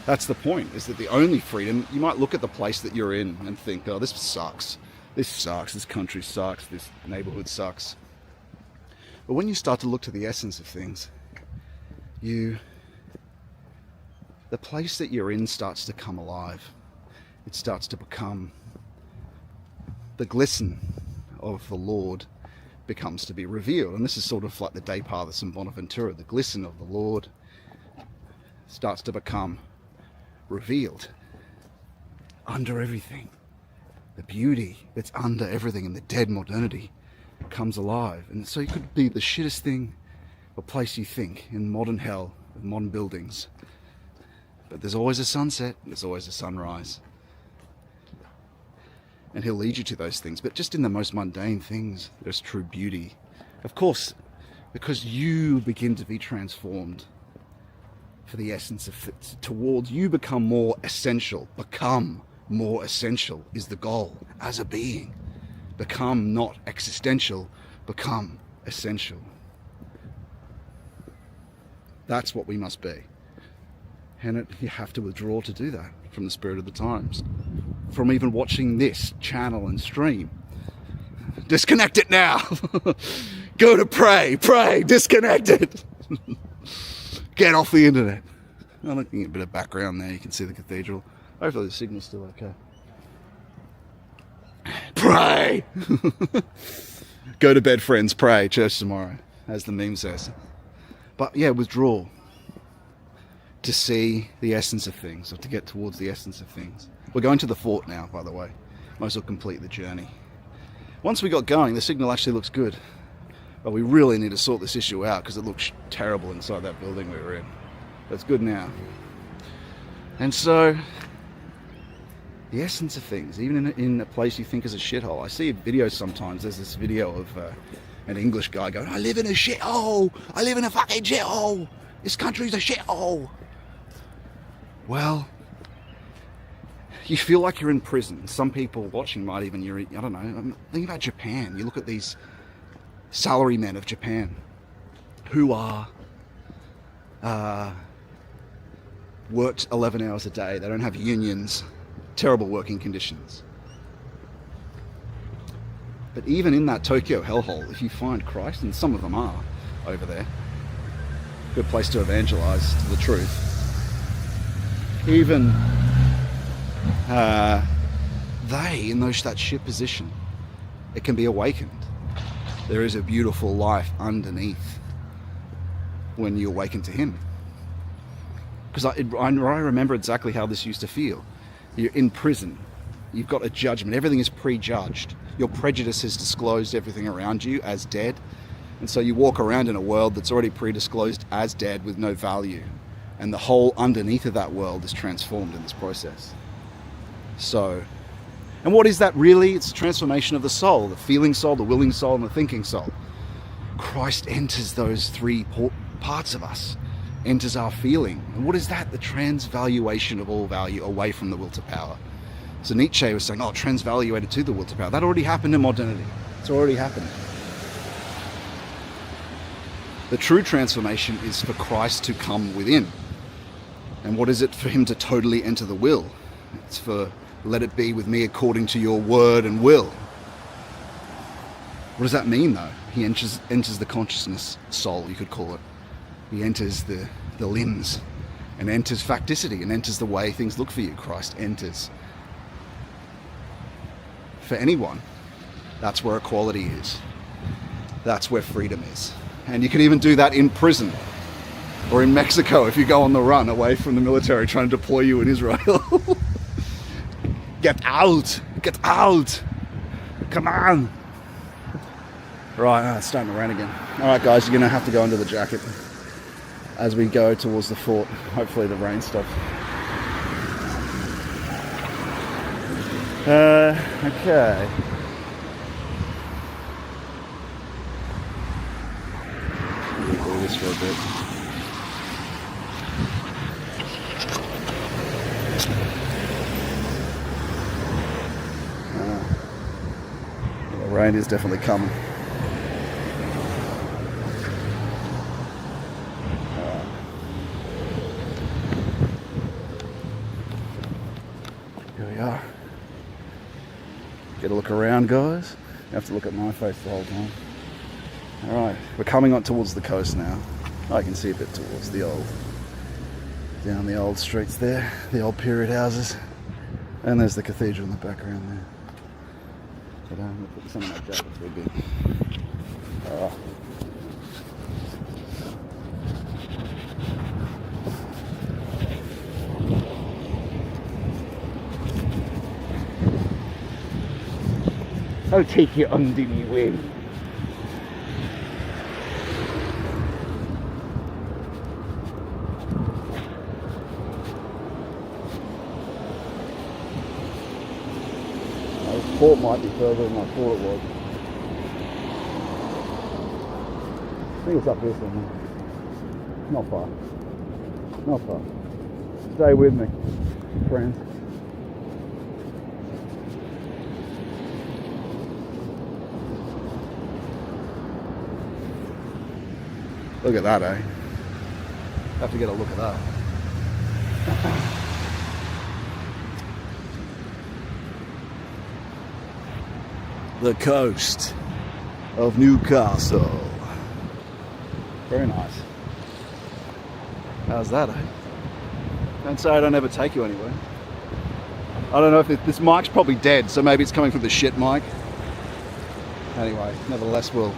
that's the point, is that the only freedom, you might look at the place that you're in and think, oh, this sucks, this country sucks, this neighborhood sucks. But when you start to look to the essence of things, the place that you're in starts to come alive. It starts to become, the glisten of the Lord becomes to be revealed. And this is sort of like the De Parvis and Bonaventura. The glisten of the Lord starts to become revealed under everything. The beauty that's under everything in the dead modernity comes alive. And so it could be the shittest thing or place you think in modern hell, with modern buildings. But there's always a sunset, there's always a sunrise. And he'll lead you to those things. But just in the most mundane things, there's true beauty. Of course, because you begin to be transformed for the essence of towards you become more essential. Become more essential is the goal as a being. Become not existential, become essential. That's what we must be. And you have to withdraw to do that from the spirit of the times. From even watching this channel and stream. Disconnect it now. Go to pray, disconnect it. Get off the internet. I'm looking at a bit of background there. You can see the cathedral. Hopefully the signal's still okay. Pray. Go to bed, friends. Pray. Church tomorrow, as the meme says. But yeah, withdraw to see the essence of things, or to get towards the essence of things. We're going to the fort now, by the way. Might as well complete the journey. Once we got going, the signal actually looks good. But we really need to sort this issue out because it looks terrible inside that building we were in. But it's good now. And so, the essence of things, even in a place you think is a shithole. I see videos sometimes, there's this video of an English guy going, I live in a shithole! I live in a fucking shithole! This country's a shithole! Well, you feel like you're in prison. Some people watching might even, I don't know, think about Japan. You look at these salarymen of Japan who are worked 11 hours a day. They don't have unions, terrible working conditions. But even in that Tokyo hellhole, if you find Christ, and some of them are over there, good place to evangelize to the truth. Even they, in that shit position, it can be awakened. There is a beautiful life underneath when you awaken to Him. Because I remember exactly how this used to feel. You're in prison. You've got a judgment. Everything is prejudged. Your prejudice has disclosed everything around you as dead. And so you walk around in a world that's already predisclosed as dead with no value. And the whole underneath of that world is transformed in this process. So, and what is that really? It's a transformation of the soul, the feeling soul, the willing soul, and the thinking soul. Christ enters those three parts of us, enters our feeling. And what is that? The transvaluation of all value away from the will to power. So Nietzsche was saying, transvaluated to the will to power. That already happened in modernity. It's already happened. The true transformation is for Christ to come within. And what is it for Him to totally enter the will? It's for, let it be with me according to your word and will. What does that mean, though? He enters the consciousness soul, you could call it. He enters the limbs and enters facticity and enters the way things look for you. Christ enters. for anyone, that's where equality is. That's where freedom is. And you can even do that in prison or in Mexico if you go on the run away from the military trying to deploy you in Israel. Get out! Get out! Come on! Right, it's starting to rain again. Alright guys, you're going to have to go under the jacket as we go towards the fort. Hopefully the rain stops. Okay. We'll do this for a bit. The rain is definitely coming. Here we are. Get a look around, guys. You have to look at my face the whole time. Alright, we're coming on towards the coast now. I can see a bit towards the down the old streets there, the old period houses. And there's the cathedral in the background there. But I'm going to put some of my jacket for a bit. Alright. I'll take you under me wing. The fort might be further than I thought it was. I think it's up here somewhere. Not far. Not far. Stay with me, friends. Look at that, eh? Have to get a look at that. The coast of Newcastle. Very nice. How's that, eh? Don't say I don't ever take you anywhere. I don't know if this mic's probably dead, so maybe it's coming from the shit mic. Anyway, nevertheless, we'll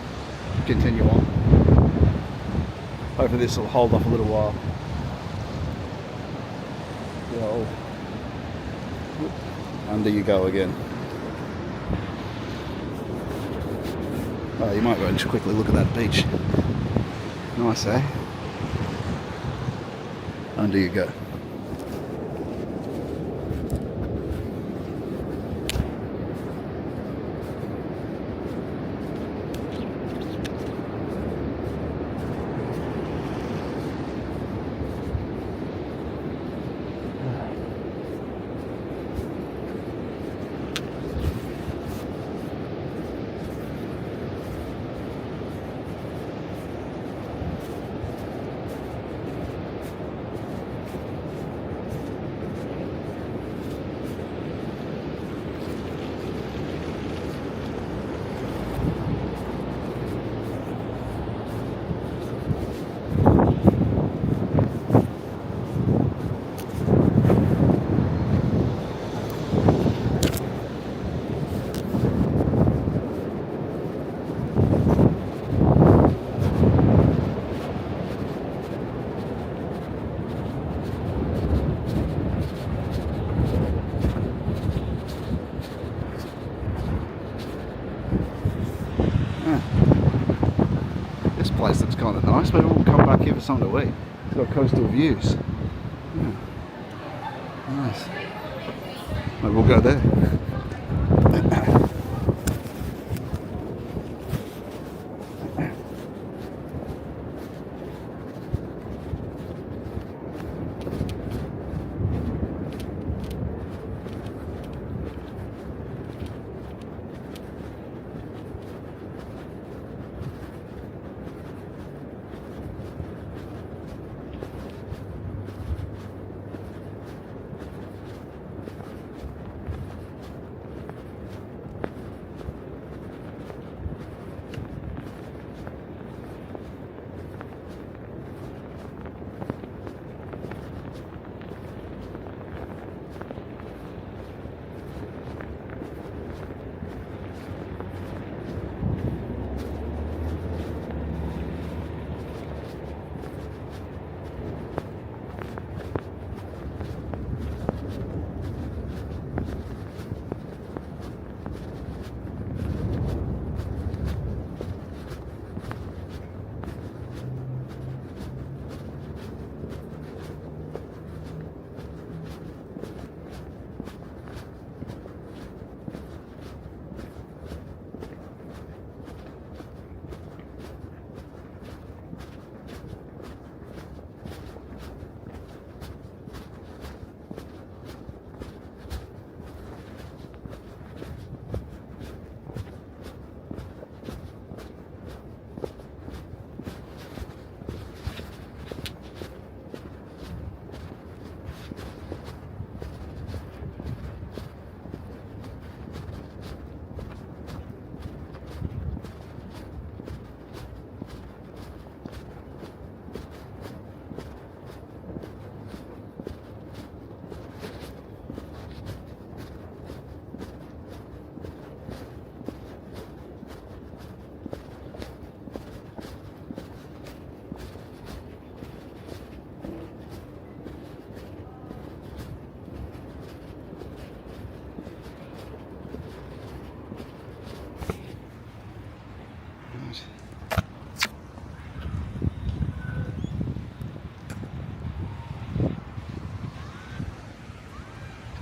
continue on. Hopefully this will hold off a little while. Under you go again. Oh, you might go and just quickly look at that beach. Nice, eh? Under you go. This place looks kind of nice. Maybe we'll come back here for something to eat. It's got coastal views. Yeah. Nice. Maybe we'll go there.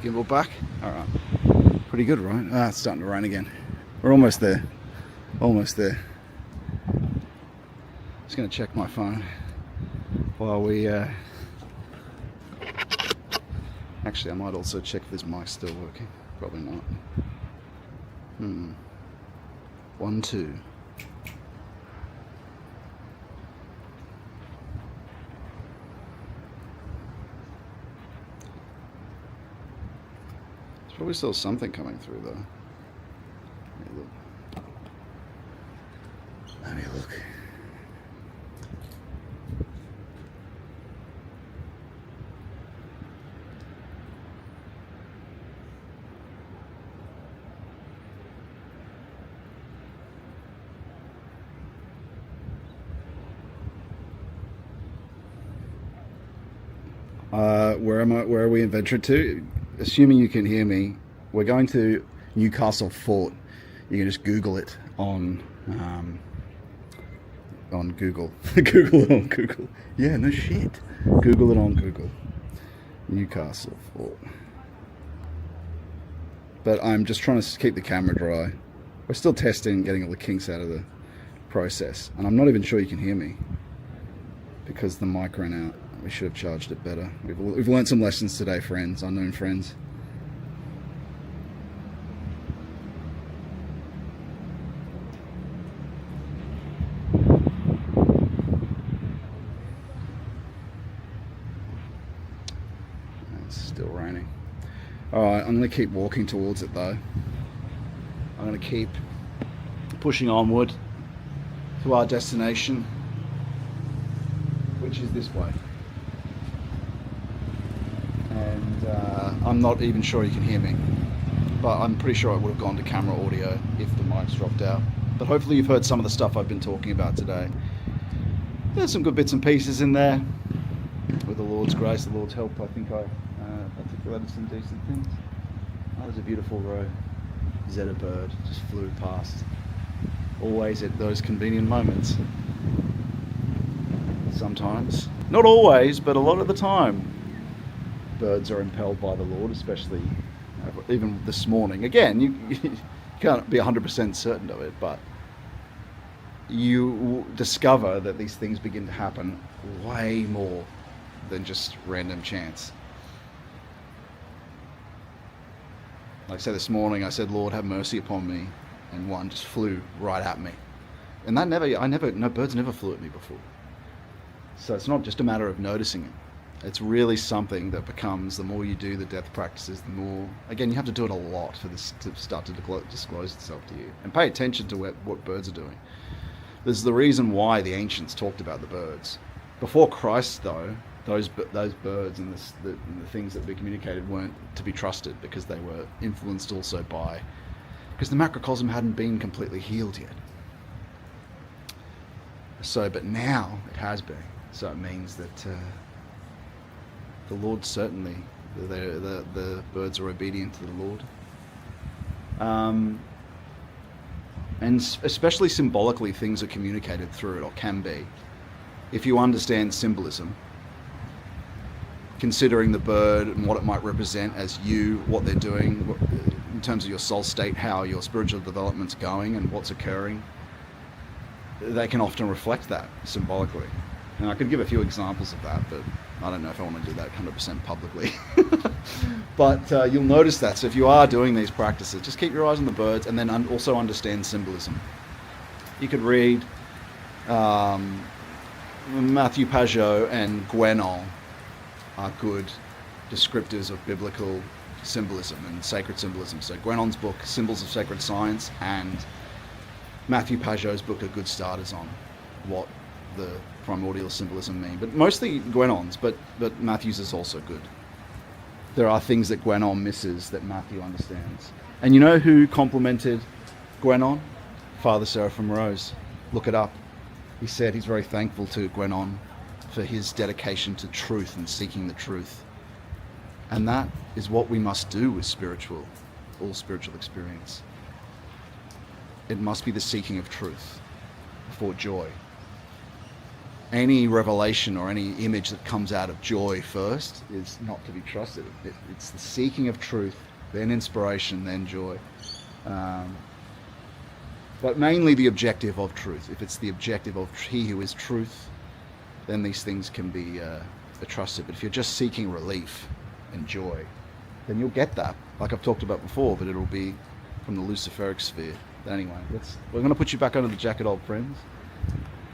gimbal back. All right. Pretty good, right? Ah, it's starting to rain again. We're almost there. Almost there. Just going to check my phone while we... Actually, I might also check if this mic's still working. Probably not. 1, 2. There's probably still something coming through though. Let me look. Let me look. Where are we adventured to? Assuming you can hear me, we're going to Newcastle Fort. You can just Google it on Google. Google it on Google. Yeah, no shit. Google it on Google. Newcastle Fort. But I'm just trying to keep the camera dry. We're still testing, getting all the kinks out of the process. And I'm not even sure you can hear me because the mic ran out. We should have charged it better. We've learned some lessons today, friends, unknown friends. It's still raining. Alright, I'm going to keep walking towards it though. I'm going to keep pushing onward to our destination, which is this way. And I'm not even sure you can hear me, but I'm pretty sure I would have gone to camera audio if the mic's dropped out. But hopefully you've heard some of the stuff I've been talking about today. There's some good bits and pieces in there. With the Lord's grace, the Lord's help, I think I articulated some decent things. Oh, there's a beautiful Zeta bird just flew past. Always at those convenient moments. Sometimes. Not always, but a lot of the time. Birds are impelled by the Lord, especially even this morning. Again, you can't be 100% certain of it, but you discover that these things begin to happen way more than just random chance. Like I said this morning, I said, Lord, have mercy upon me, and one just flew right at me. And no birds never flew at me before. So it's not just a matter of noticing it. It's really something that becomes, the more you do the death practices, the more, again, you have to do it a lot for this to start to disclose itself to you. And pay attention to what birds are doing. There's the reason why the ancients talked about the birds. Before Christ, though, those birds and the things that we communicated weren't to be trusted because they were influenced also by, because the macrocosm hadn't been completely healed yet. So, but now it has been. So it means that the Lord certainly, the birds are obedient to the Lord. And especially symbolically, things are communicated through it, or can be. If you understand symbolism, considering the bird and what it might represent as you, what they're doing, in terms of your soul state, how your spiritual development's going and what's occurring, they can often reflect that symbolically. And I could give a few examples of that, but I don't know if I want to do that 100% publicly. But you'll notice that. So if you are doing these practices, just keep your eyes on the birds, and then also understand symbolism. You could read Matthew Pajot and Guénon are good descriptors of biblical symbolism and sacred symbolism. So Guénon's book, Symbols of Sacred Science, and Matthew Pajot's book are good starters on what the primordial symbolism mean. But mostly Guénon's, but Matthew's is also good. There are things that Guénon misses that Matthew understands. And you know who complimented Guénon? Father Seraphim Rose. Look it up. He said he's very thankful to Guénon for his dedication to truth and seeking the truth. And that is what we must do with all spiritual experience. It must be the seeking of truth for joy. any revelation or any image that comes out of joy first is not to be trusted. It's the seeking of truth, then inspiration, then joy. But mainly the objective of truth. If it's the objective of he who is truth, then these things can be trusted. But if you're just seeking relief and joy, then you'll get that, like I've talked about before, but it'll be from the Luciferic sphere. But anyway, we're going to put you back under the jacket, old friends,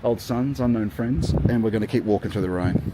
old sons, unknown friends, and we're going to keep walking through the rain.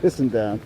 Pissing down.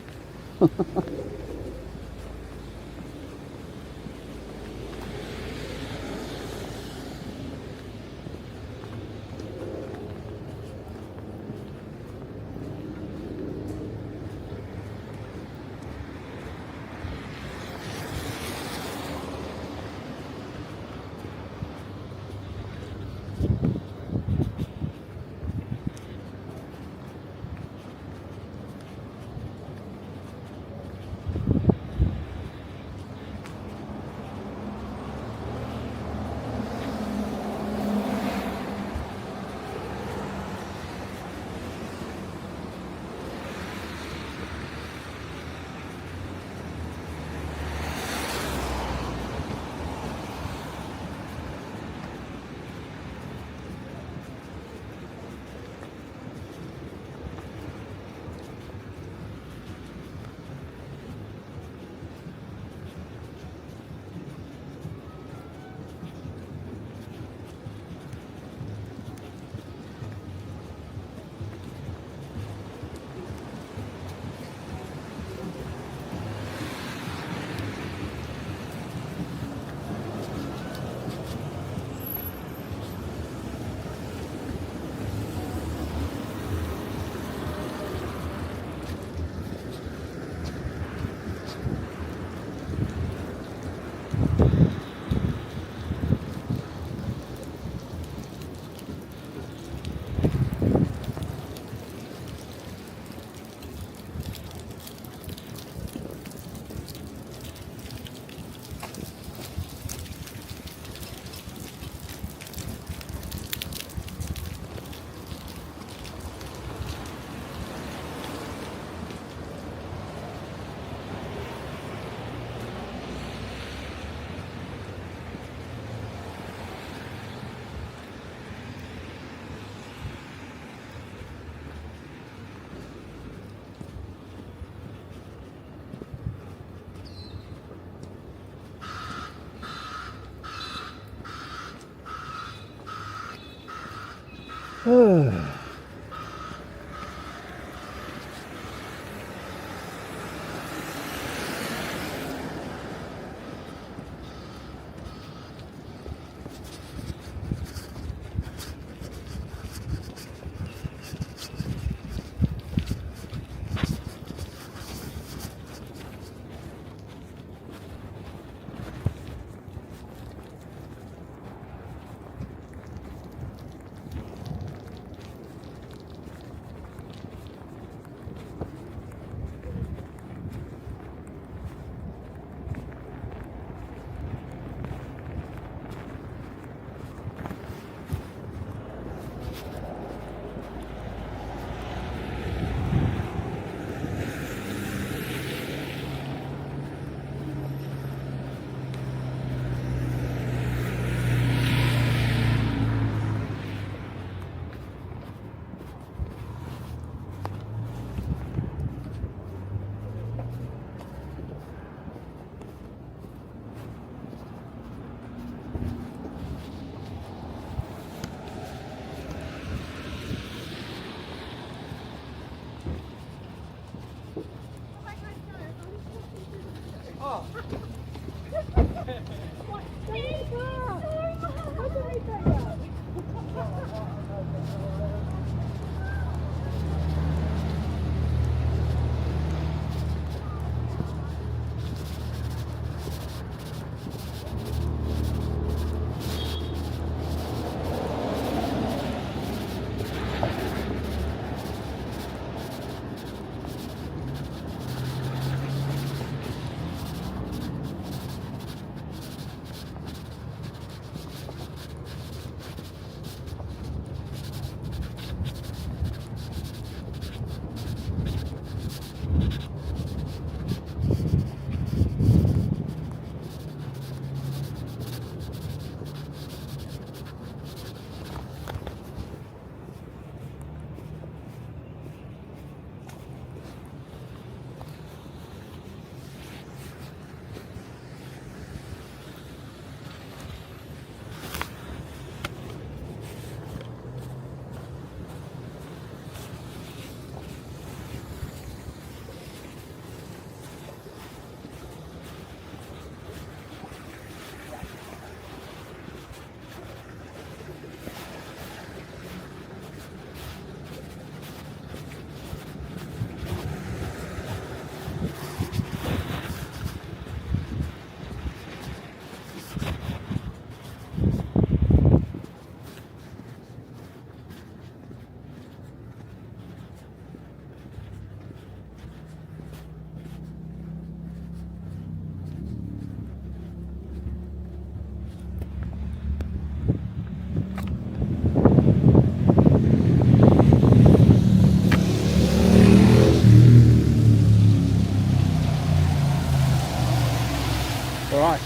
Alright,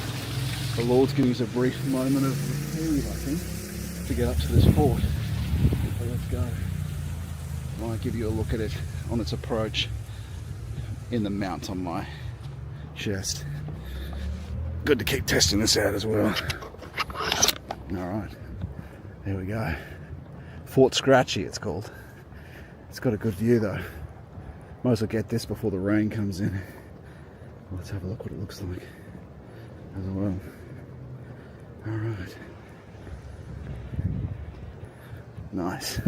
the Lord's giving us a brief moment of reprieve, I think, to get up to this fort. So let's go. I want to give you a look at it on its approach in the mount on my chest. Good to keep testing this out as well. Alright, there we go. Fort Scratchley it's called. It's got a good view though. Might as well get this before the rain comes in. Let's have a look what it looks like as well. Alright. Nice.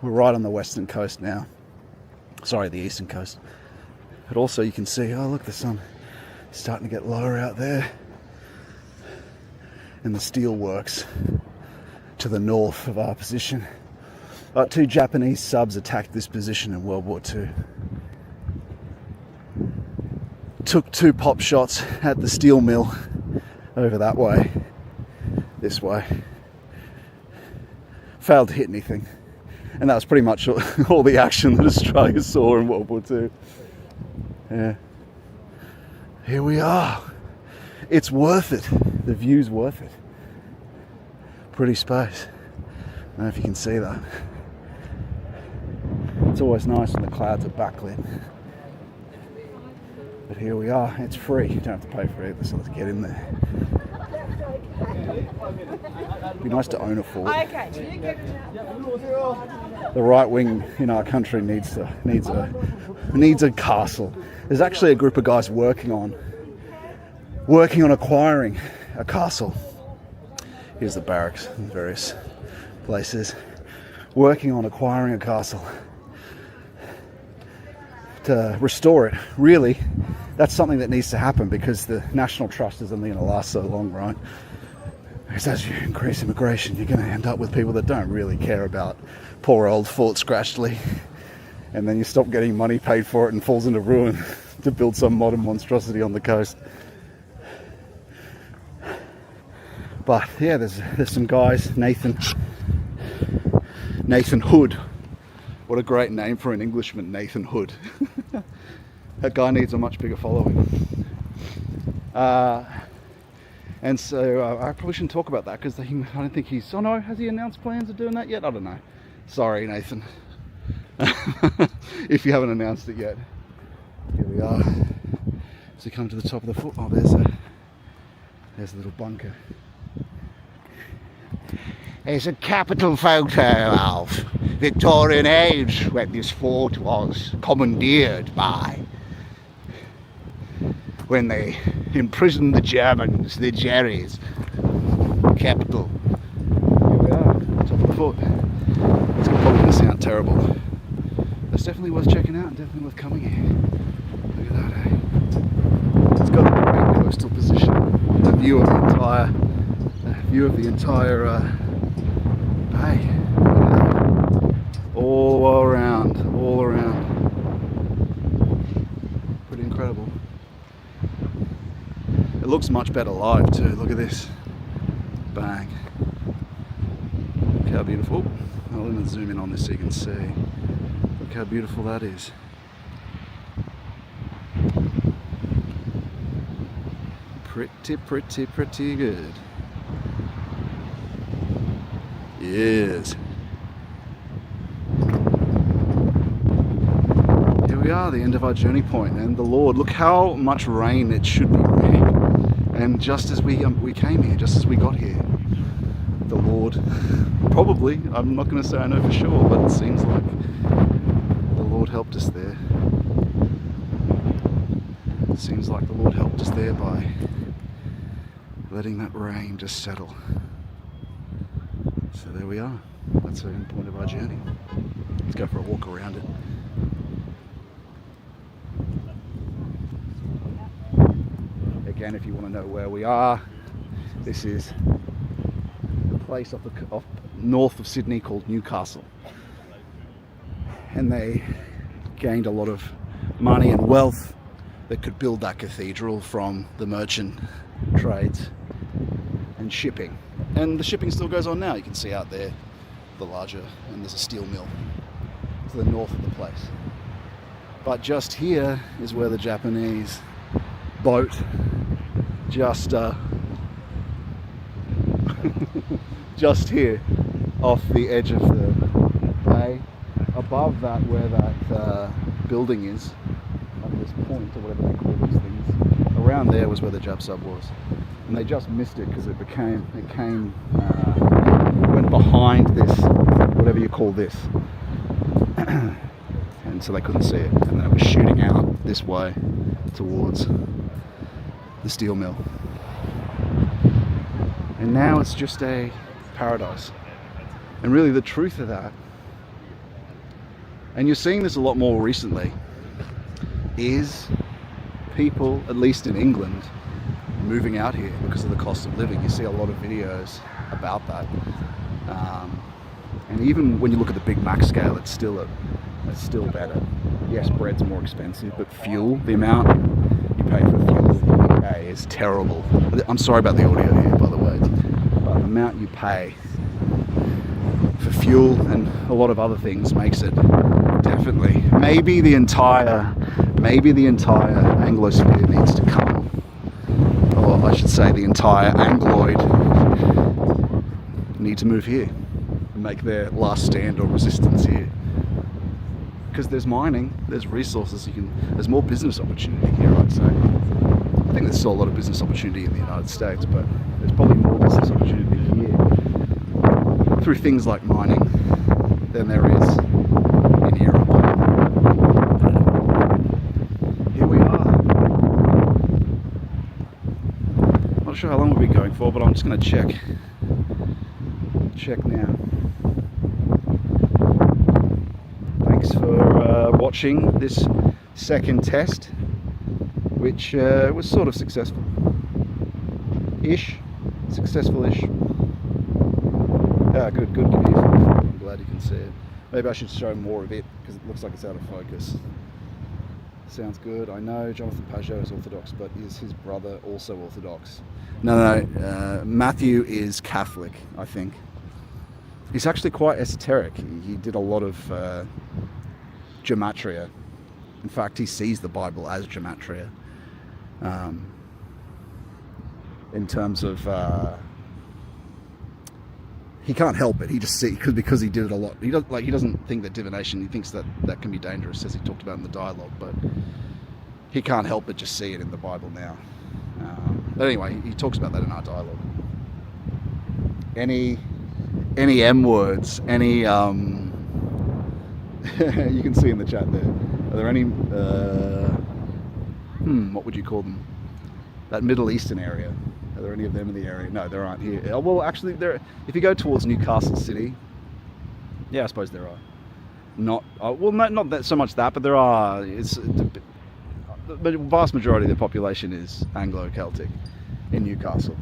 We're right on the western coast now. Sorry, the eastern coast. But also you can see, oh look, the sun is starting to get lower out there. And the steel works to the north of our position. 2 Japanese subs attacked this position in World War II. Took 2 pop shots at the steel mill over that way, this way. Failed to hit anything. And that was pretty much all the action that Australia saw in World War II. Yeah. Here we are. It's worth it. The view's worth it. Pretty space. I don't know if you can see that. It's always nice when the clouds are backlit. But here we are. It's free. You don't have to pay for it, so let's get in there. It'd be nice to own a fort. The right wing in our country needs a castle. There's actually a group of guys working on acquiring a castle. Here's the barracks in various places. Working on acquiring a castle to restore it. Really, that's something that needs to happen because the National Trust is only going to last so long, right? Because as you increase immigration, you're going to end up with people that don't really care about poor old Fort Scratchley, and then you stop getting money paid for it and falls into ruin to build some modern monstrosity on the coast. But yeah, there's some guys. Nathan Hood. What a great name for an Englishman, Nathan Hood. That guy needs a much bigger following. And so I probably shouldn't talk about that because I don't think he's... Oh no, has he announced plans of doing that yet? I don't know. Sorry, Nathan. If you haven't announced it yet. Here we are. So come to the top of the fort. Oh, there's a little bunker. It's a capital photo of Victorian age when this fort was commandeered by, when they imprisoned the Germans, the Jerrys. Capital. Here we are, top of the fort. It's probably going to sound terrible. It's definitely worth checking out and definitely worth coming here. Look at that, eh? It's got a great coastal position. The view of the entire bay. All around. Pretty incredible. It looks much better live too. Look at this. Bang. Look how beautiful. I'll let me zoom in on this so you can see. Look how beautiful that is. Pretty good. Yes. Here we are, the end of our journey point, and the Lord, look how much rain it should be raining. And just as we came here, just as we got here, the Lord, probably, I'm not going to say I know for sure, but it seems like the Lord helped us there. It seems like the Lord helped us there by letting that rain just settle. So there we are. That's the end point of our journey. Let's go for a walk around it. Again, if you want to know where we are, this is a place off north of Sydney called Newcastle. And they gained a lot of money and wealth that could build that cathedral from the merchant trades and shipping. And the shipping still goes on now. You can see out there the larger, and there's a steel mill to the north of the place. But just here is where the Japanese boat just just here off the edge of the bay. Above that, where that building is, on this point, or whatever they call these things, around there was where the Jap sub was. And they just missed it because it went behind this, whatever you call this. And so they couldn't see it. And then it was shooting out this way towards the steel mill. And now it's just a paradise. And really the truth of that, and you're seeing this a lot more recently, is people, at least in England, moving out here because of the cost of living. You see a lot of videos about that. And even when you look at the Big Mac scale, it's still better. Yes, bread's more expensive, but fuel, the amount you pay for fuel in the UK is terrible. I'm sorry about the audio here, by the way, but the amount you pay for fuel and a lot of other things makes it definitely, maybe the entire Anglosphere needs to come, or I should say the entire Angloid need to move here and make their last stand or resistance here. Because there's mining, there's resources, there's more business opportunity here, I'd say. I think there's still a lot of business opportunity in the United States, but there's probably more business opportunity here through things like mining than there is in Europe. Here we are. Not sure how long we'll be going for, but I'm just going to check now. Thanks for watching this second test, which was sort of successful-ish. Successful-ish. Good view. I'm glad you can see it. Maybe I should show more of it because it looks like it's out of focus. Sounds good. I know Jonathan Pajot is Orthodox, but is his brother also Orthodox? No. Matthew is Catholic, I think. He's actually quite esoteric. He did a lot of gematria. In fact, he sees the Bible as gematria. In terms of, he can't help it. He just sees, because he did it a lot. He doesn't think that divination. He thinks that can be dangerous, as he talked about in the dialogue. But he can't help but just see it in the Bible now. But anyway, he talks about that in our dialogue. Any M words, any you can see in the chat there. Are there any what would you call them? That Middle Eastern area. Are there any of them in the area? No, there aren't here. Well, actually, if you go towards Newcastle City, yeah, I suppose there are. Not that so much that, but there are. The vast majority of the population is Anglo-Celtic in Newcastle.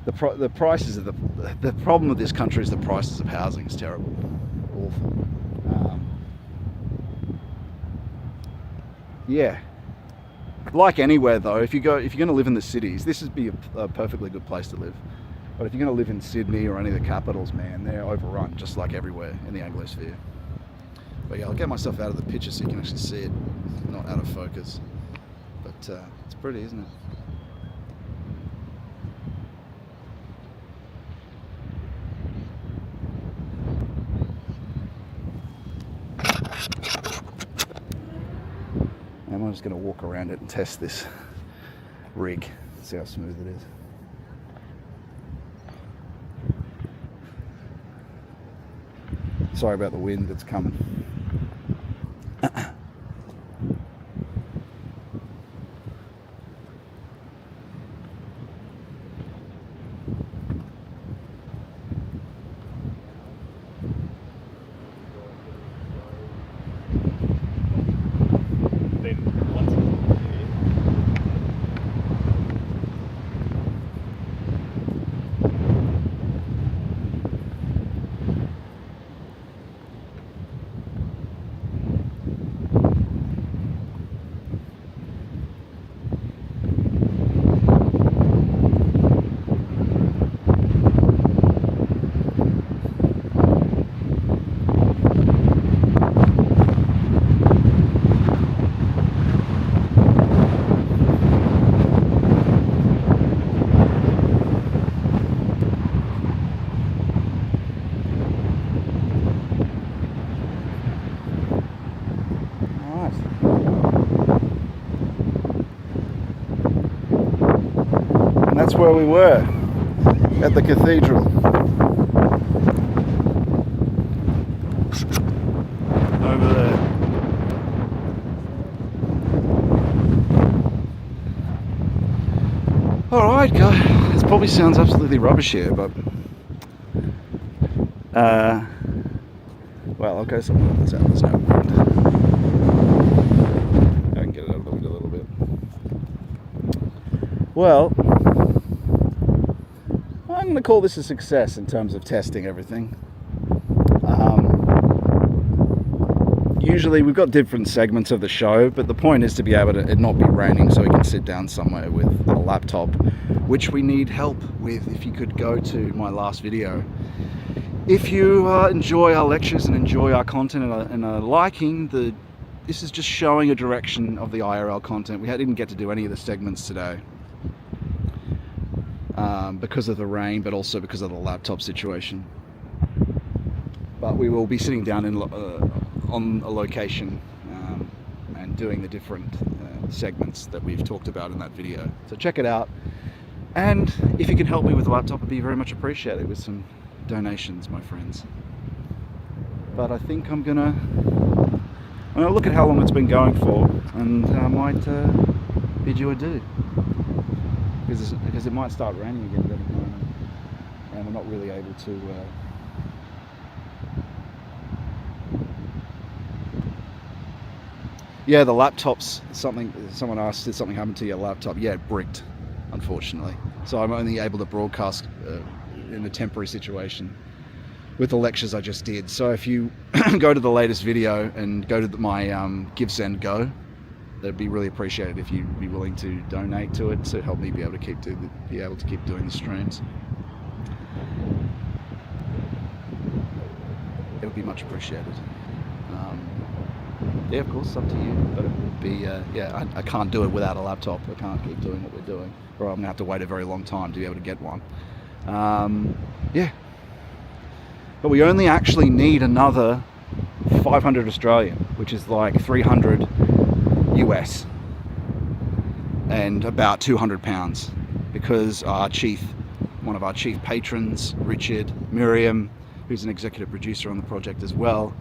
The prices of the problem with this country is the prices of housing is terrible, awful. Yeah. Like anywhere though, if you're going to live in the cities, this would be a perfectly good place to live. But if you're going to live in Sydney or any of the capitals, man, they're overrun just like everywhere in the Anglosphere. But yeah, I'll get myself out of the picture so you can actually see it, not out of focus. But it's pretty, isn't it? And I'm just going to walk around it and test this rig, see how smooth it is. Sorry about the wind that's coming. that's where we were, at the cathedral. Over there. Alright guys, this probably sounds absolutely rubbish here, but well, I'll go somewhere that's out, there's no wind. I can get it out of the wind a little bit. Well, I'm going to call this a success in terms of testing everything. Usually we've got different segments of the show, but the point is to be able to it not be raining so we can sit down somewhere with a laptop, which we need help with. If you could go to my last video. If you enjoy our lectures and enjoy our content and are liking this is just showing a direction of the IRL content. We didn't get to do any of the segments today because of the rain, but also because of the laptop situation. But we will be sitting down on a location and doing the different segments that we've talked about in that video. So check it out, and if you can help me with the laptop, it'd be very much appreciated with some donations, my friends. But I think I'm gonna look at how long it's been going for, and I might bid you adieu, because it might start raining again at any moment, and we're not really able to yeah, the laptop's someone asked, did something happen to your laptop? Yeah, it bricked, unfortunately. So I'm only able to broadcast in a temporary situation with the lectures I just did. So if you go to the latest video and go to my Give, Send, Go, that'd be really appreciated if you'd be willing to donate to it to help me be able to keep doing the streams. It would be much appreciated. Yeah, of course, it's up to you, but it would be, yeah, I can't do it without a laptop. I can't keep doing what we're doing, or I'm going to have to wait a very long time to be able to get one. Yeah. But we only actually need another 500 Australian, which is like 300 US, and about 200 pounds, because one of our chief patrons, Richard, Miriam, who's an executive producer on the project as well,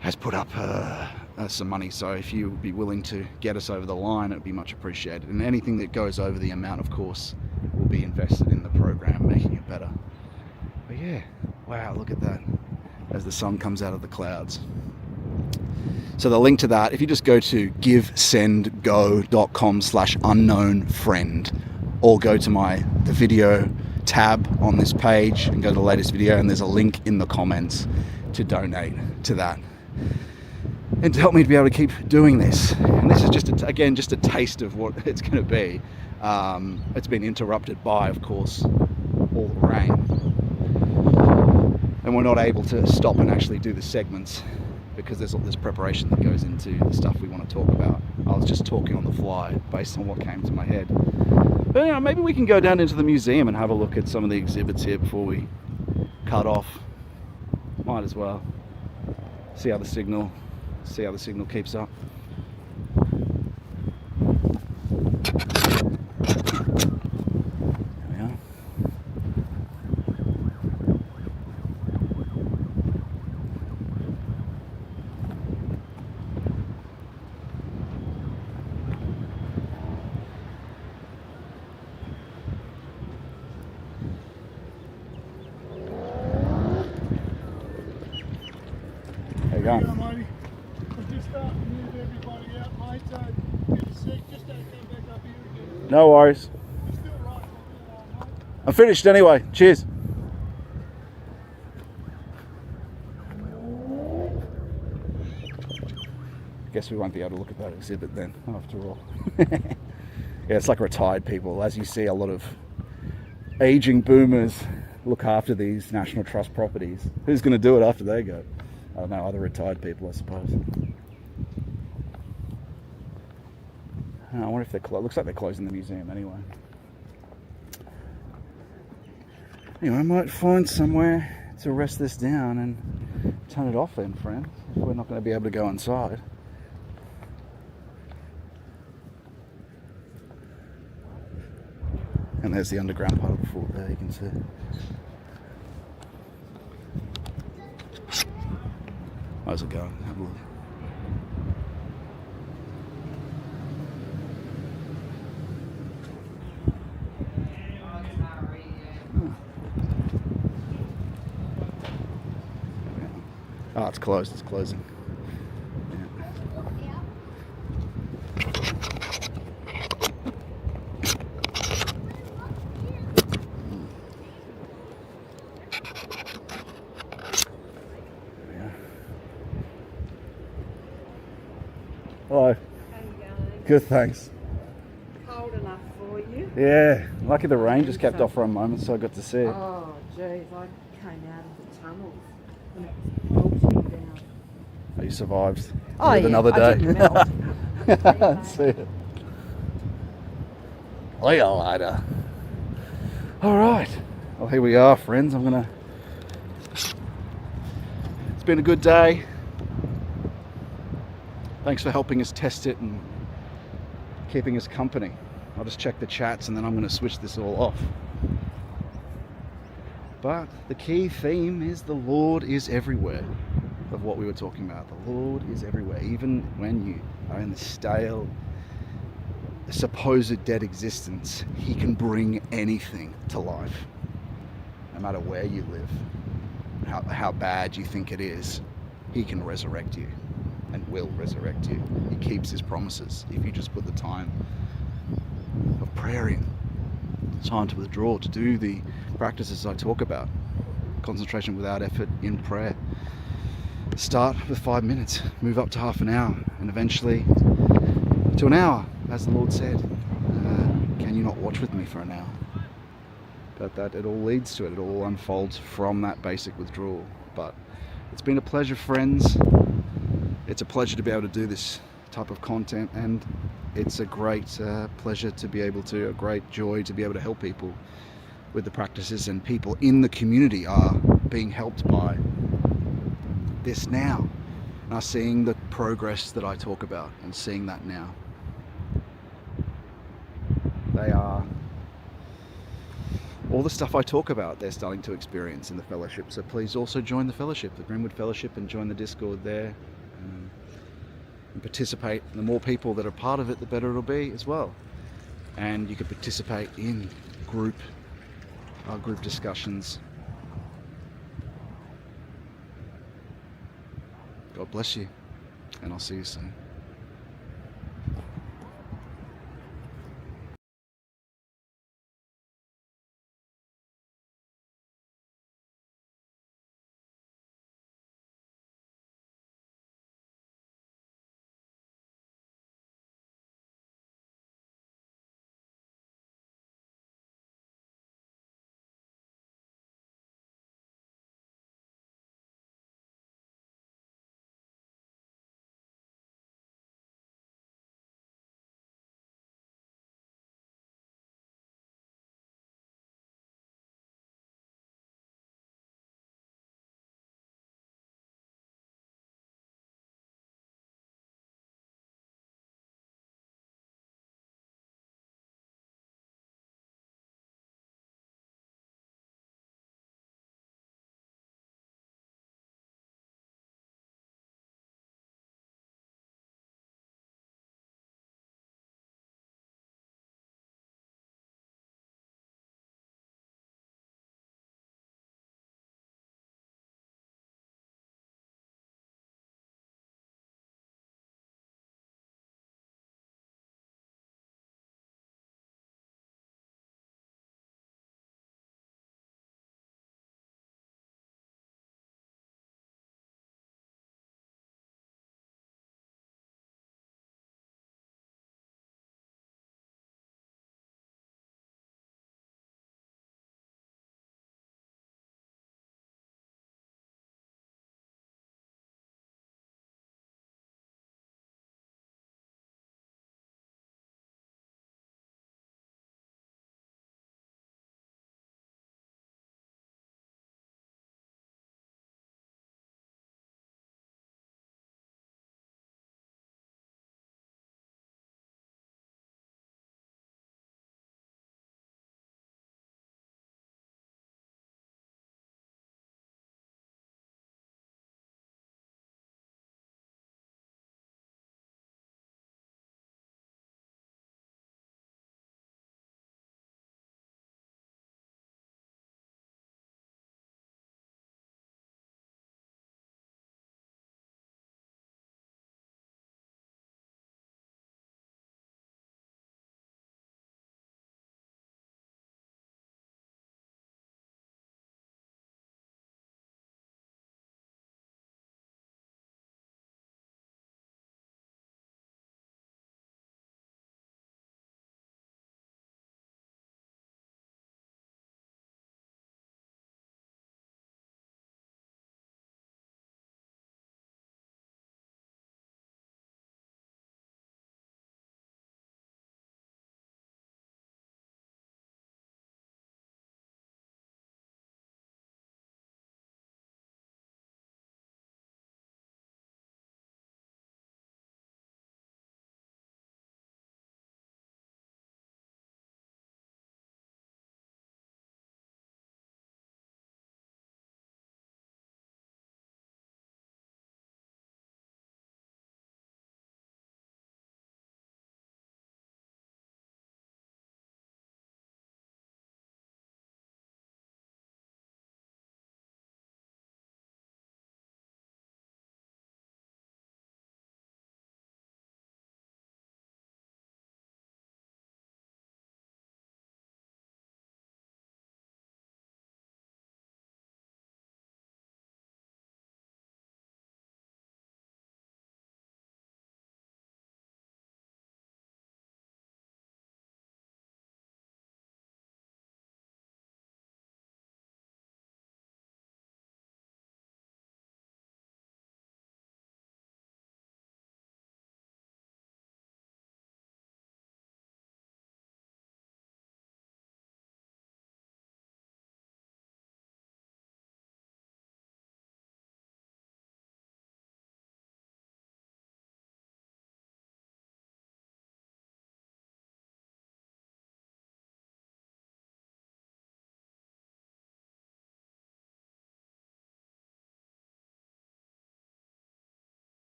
has put up some money. So if you would be willing to get us over the line, it would be much appreciated. And anything that goes over the amount, of course, will be invested in the program, making it better. But yeah, wow, look at that, as the sun comes out of the clouds. So the link to that, if you just go to givesendgo.com/unknownfriend, or go to the video tab on this page and go to the latest video, and there's a link in the comments to donate to that, and to help me to be able to keep doing this. And this is just a taste of what it's going to be. It's been interrupted by, of course, all the rain, and we're not able to stop and actually do the segments because there's all this preparation that goes into the stuff we want to talk about. I was just talking on the fly based on what came to my head. But you know, maybe we can go down into the museum and have a look at some of the exhibits here before we cut off. Might as well. See how the signal keeps up. There we are. There you go. No worries. I'm finished anyway. Cheers. I guess we won't be able to look at that exhibit then, after all. Yeah, it's like retired people. As you see, a lot of aging boomers look after these National Trust properties. Who's going to do it after they go? I don't know, other retired people, I suppose. I wonder if they're closed. Looks like they're closing the museum anyway. Anyway, I might find somewhere to rest this down and turn it off then, friends, if we're not going to be able to go inside. And there's the underground part of the fort there, you can see. How's it going? Have a look. Oh, it's closed. It's closing. Hello. How you going? Good, thanks. Cold enough for you? Yeah, lucky the rain just kept off for a moment, so I got to see it. Oh, geez, I came out of the tunnels and it melted down. Oh, you survived. Oh, Live yeah, another I day. didn't melt. See it. See you later. All right. Well, here we are, friends. It's been a good day. Thanks for helping us test it and keeping us company. I'll just check the chats and then I'm going to switch this all off. But the key theme is the Lord is everywhere, of what we were talking about. The Lord is everywhere, even when you are in the stale, supposed dead existence. He can bring anything to life, no matter where you live, how bad you think it is. He can resurrect you and will resurrect you. He keeps his promises if you just put the time of prayer in, time to withdraw, to do the practices I talk about. Concentration without effort in prayer. Start with 5 minutes, move up to half an hour, and eventually to an hour, as the Lord said. Can you not watch with me for an hour? But that it all leads to it. It all unfolds from that basic withdrawal. But it's been a pleasure, friends. It's a pleasure to be able to do this type of content, and it's a great pleasure to be able to, a great joy to be able to help people with the practices, and people in the community are being helped by this now, and are seeing the progress that I talk about and seeing that now. They are, all the stuff I talk about, they're starting to experience in the fellowship. So please also join the fellowship, the Greenwood Fellowship, and join the Discord there. And participate. The more people that are part of it, the better it'll be as well. And you can participate in group discussions. God bless you, and I'll see you soon.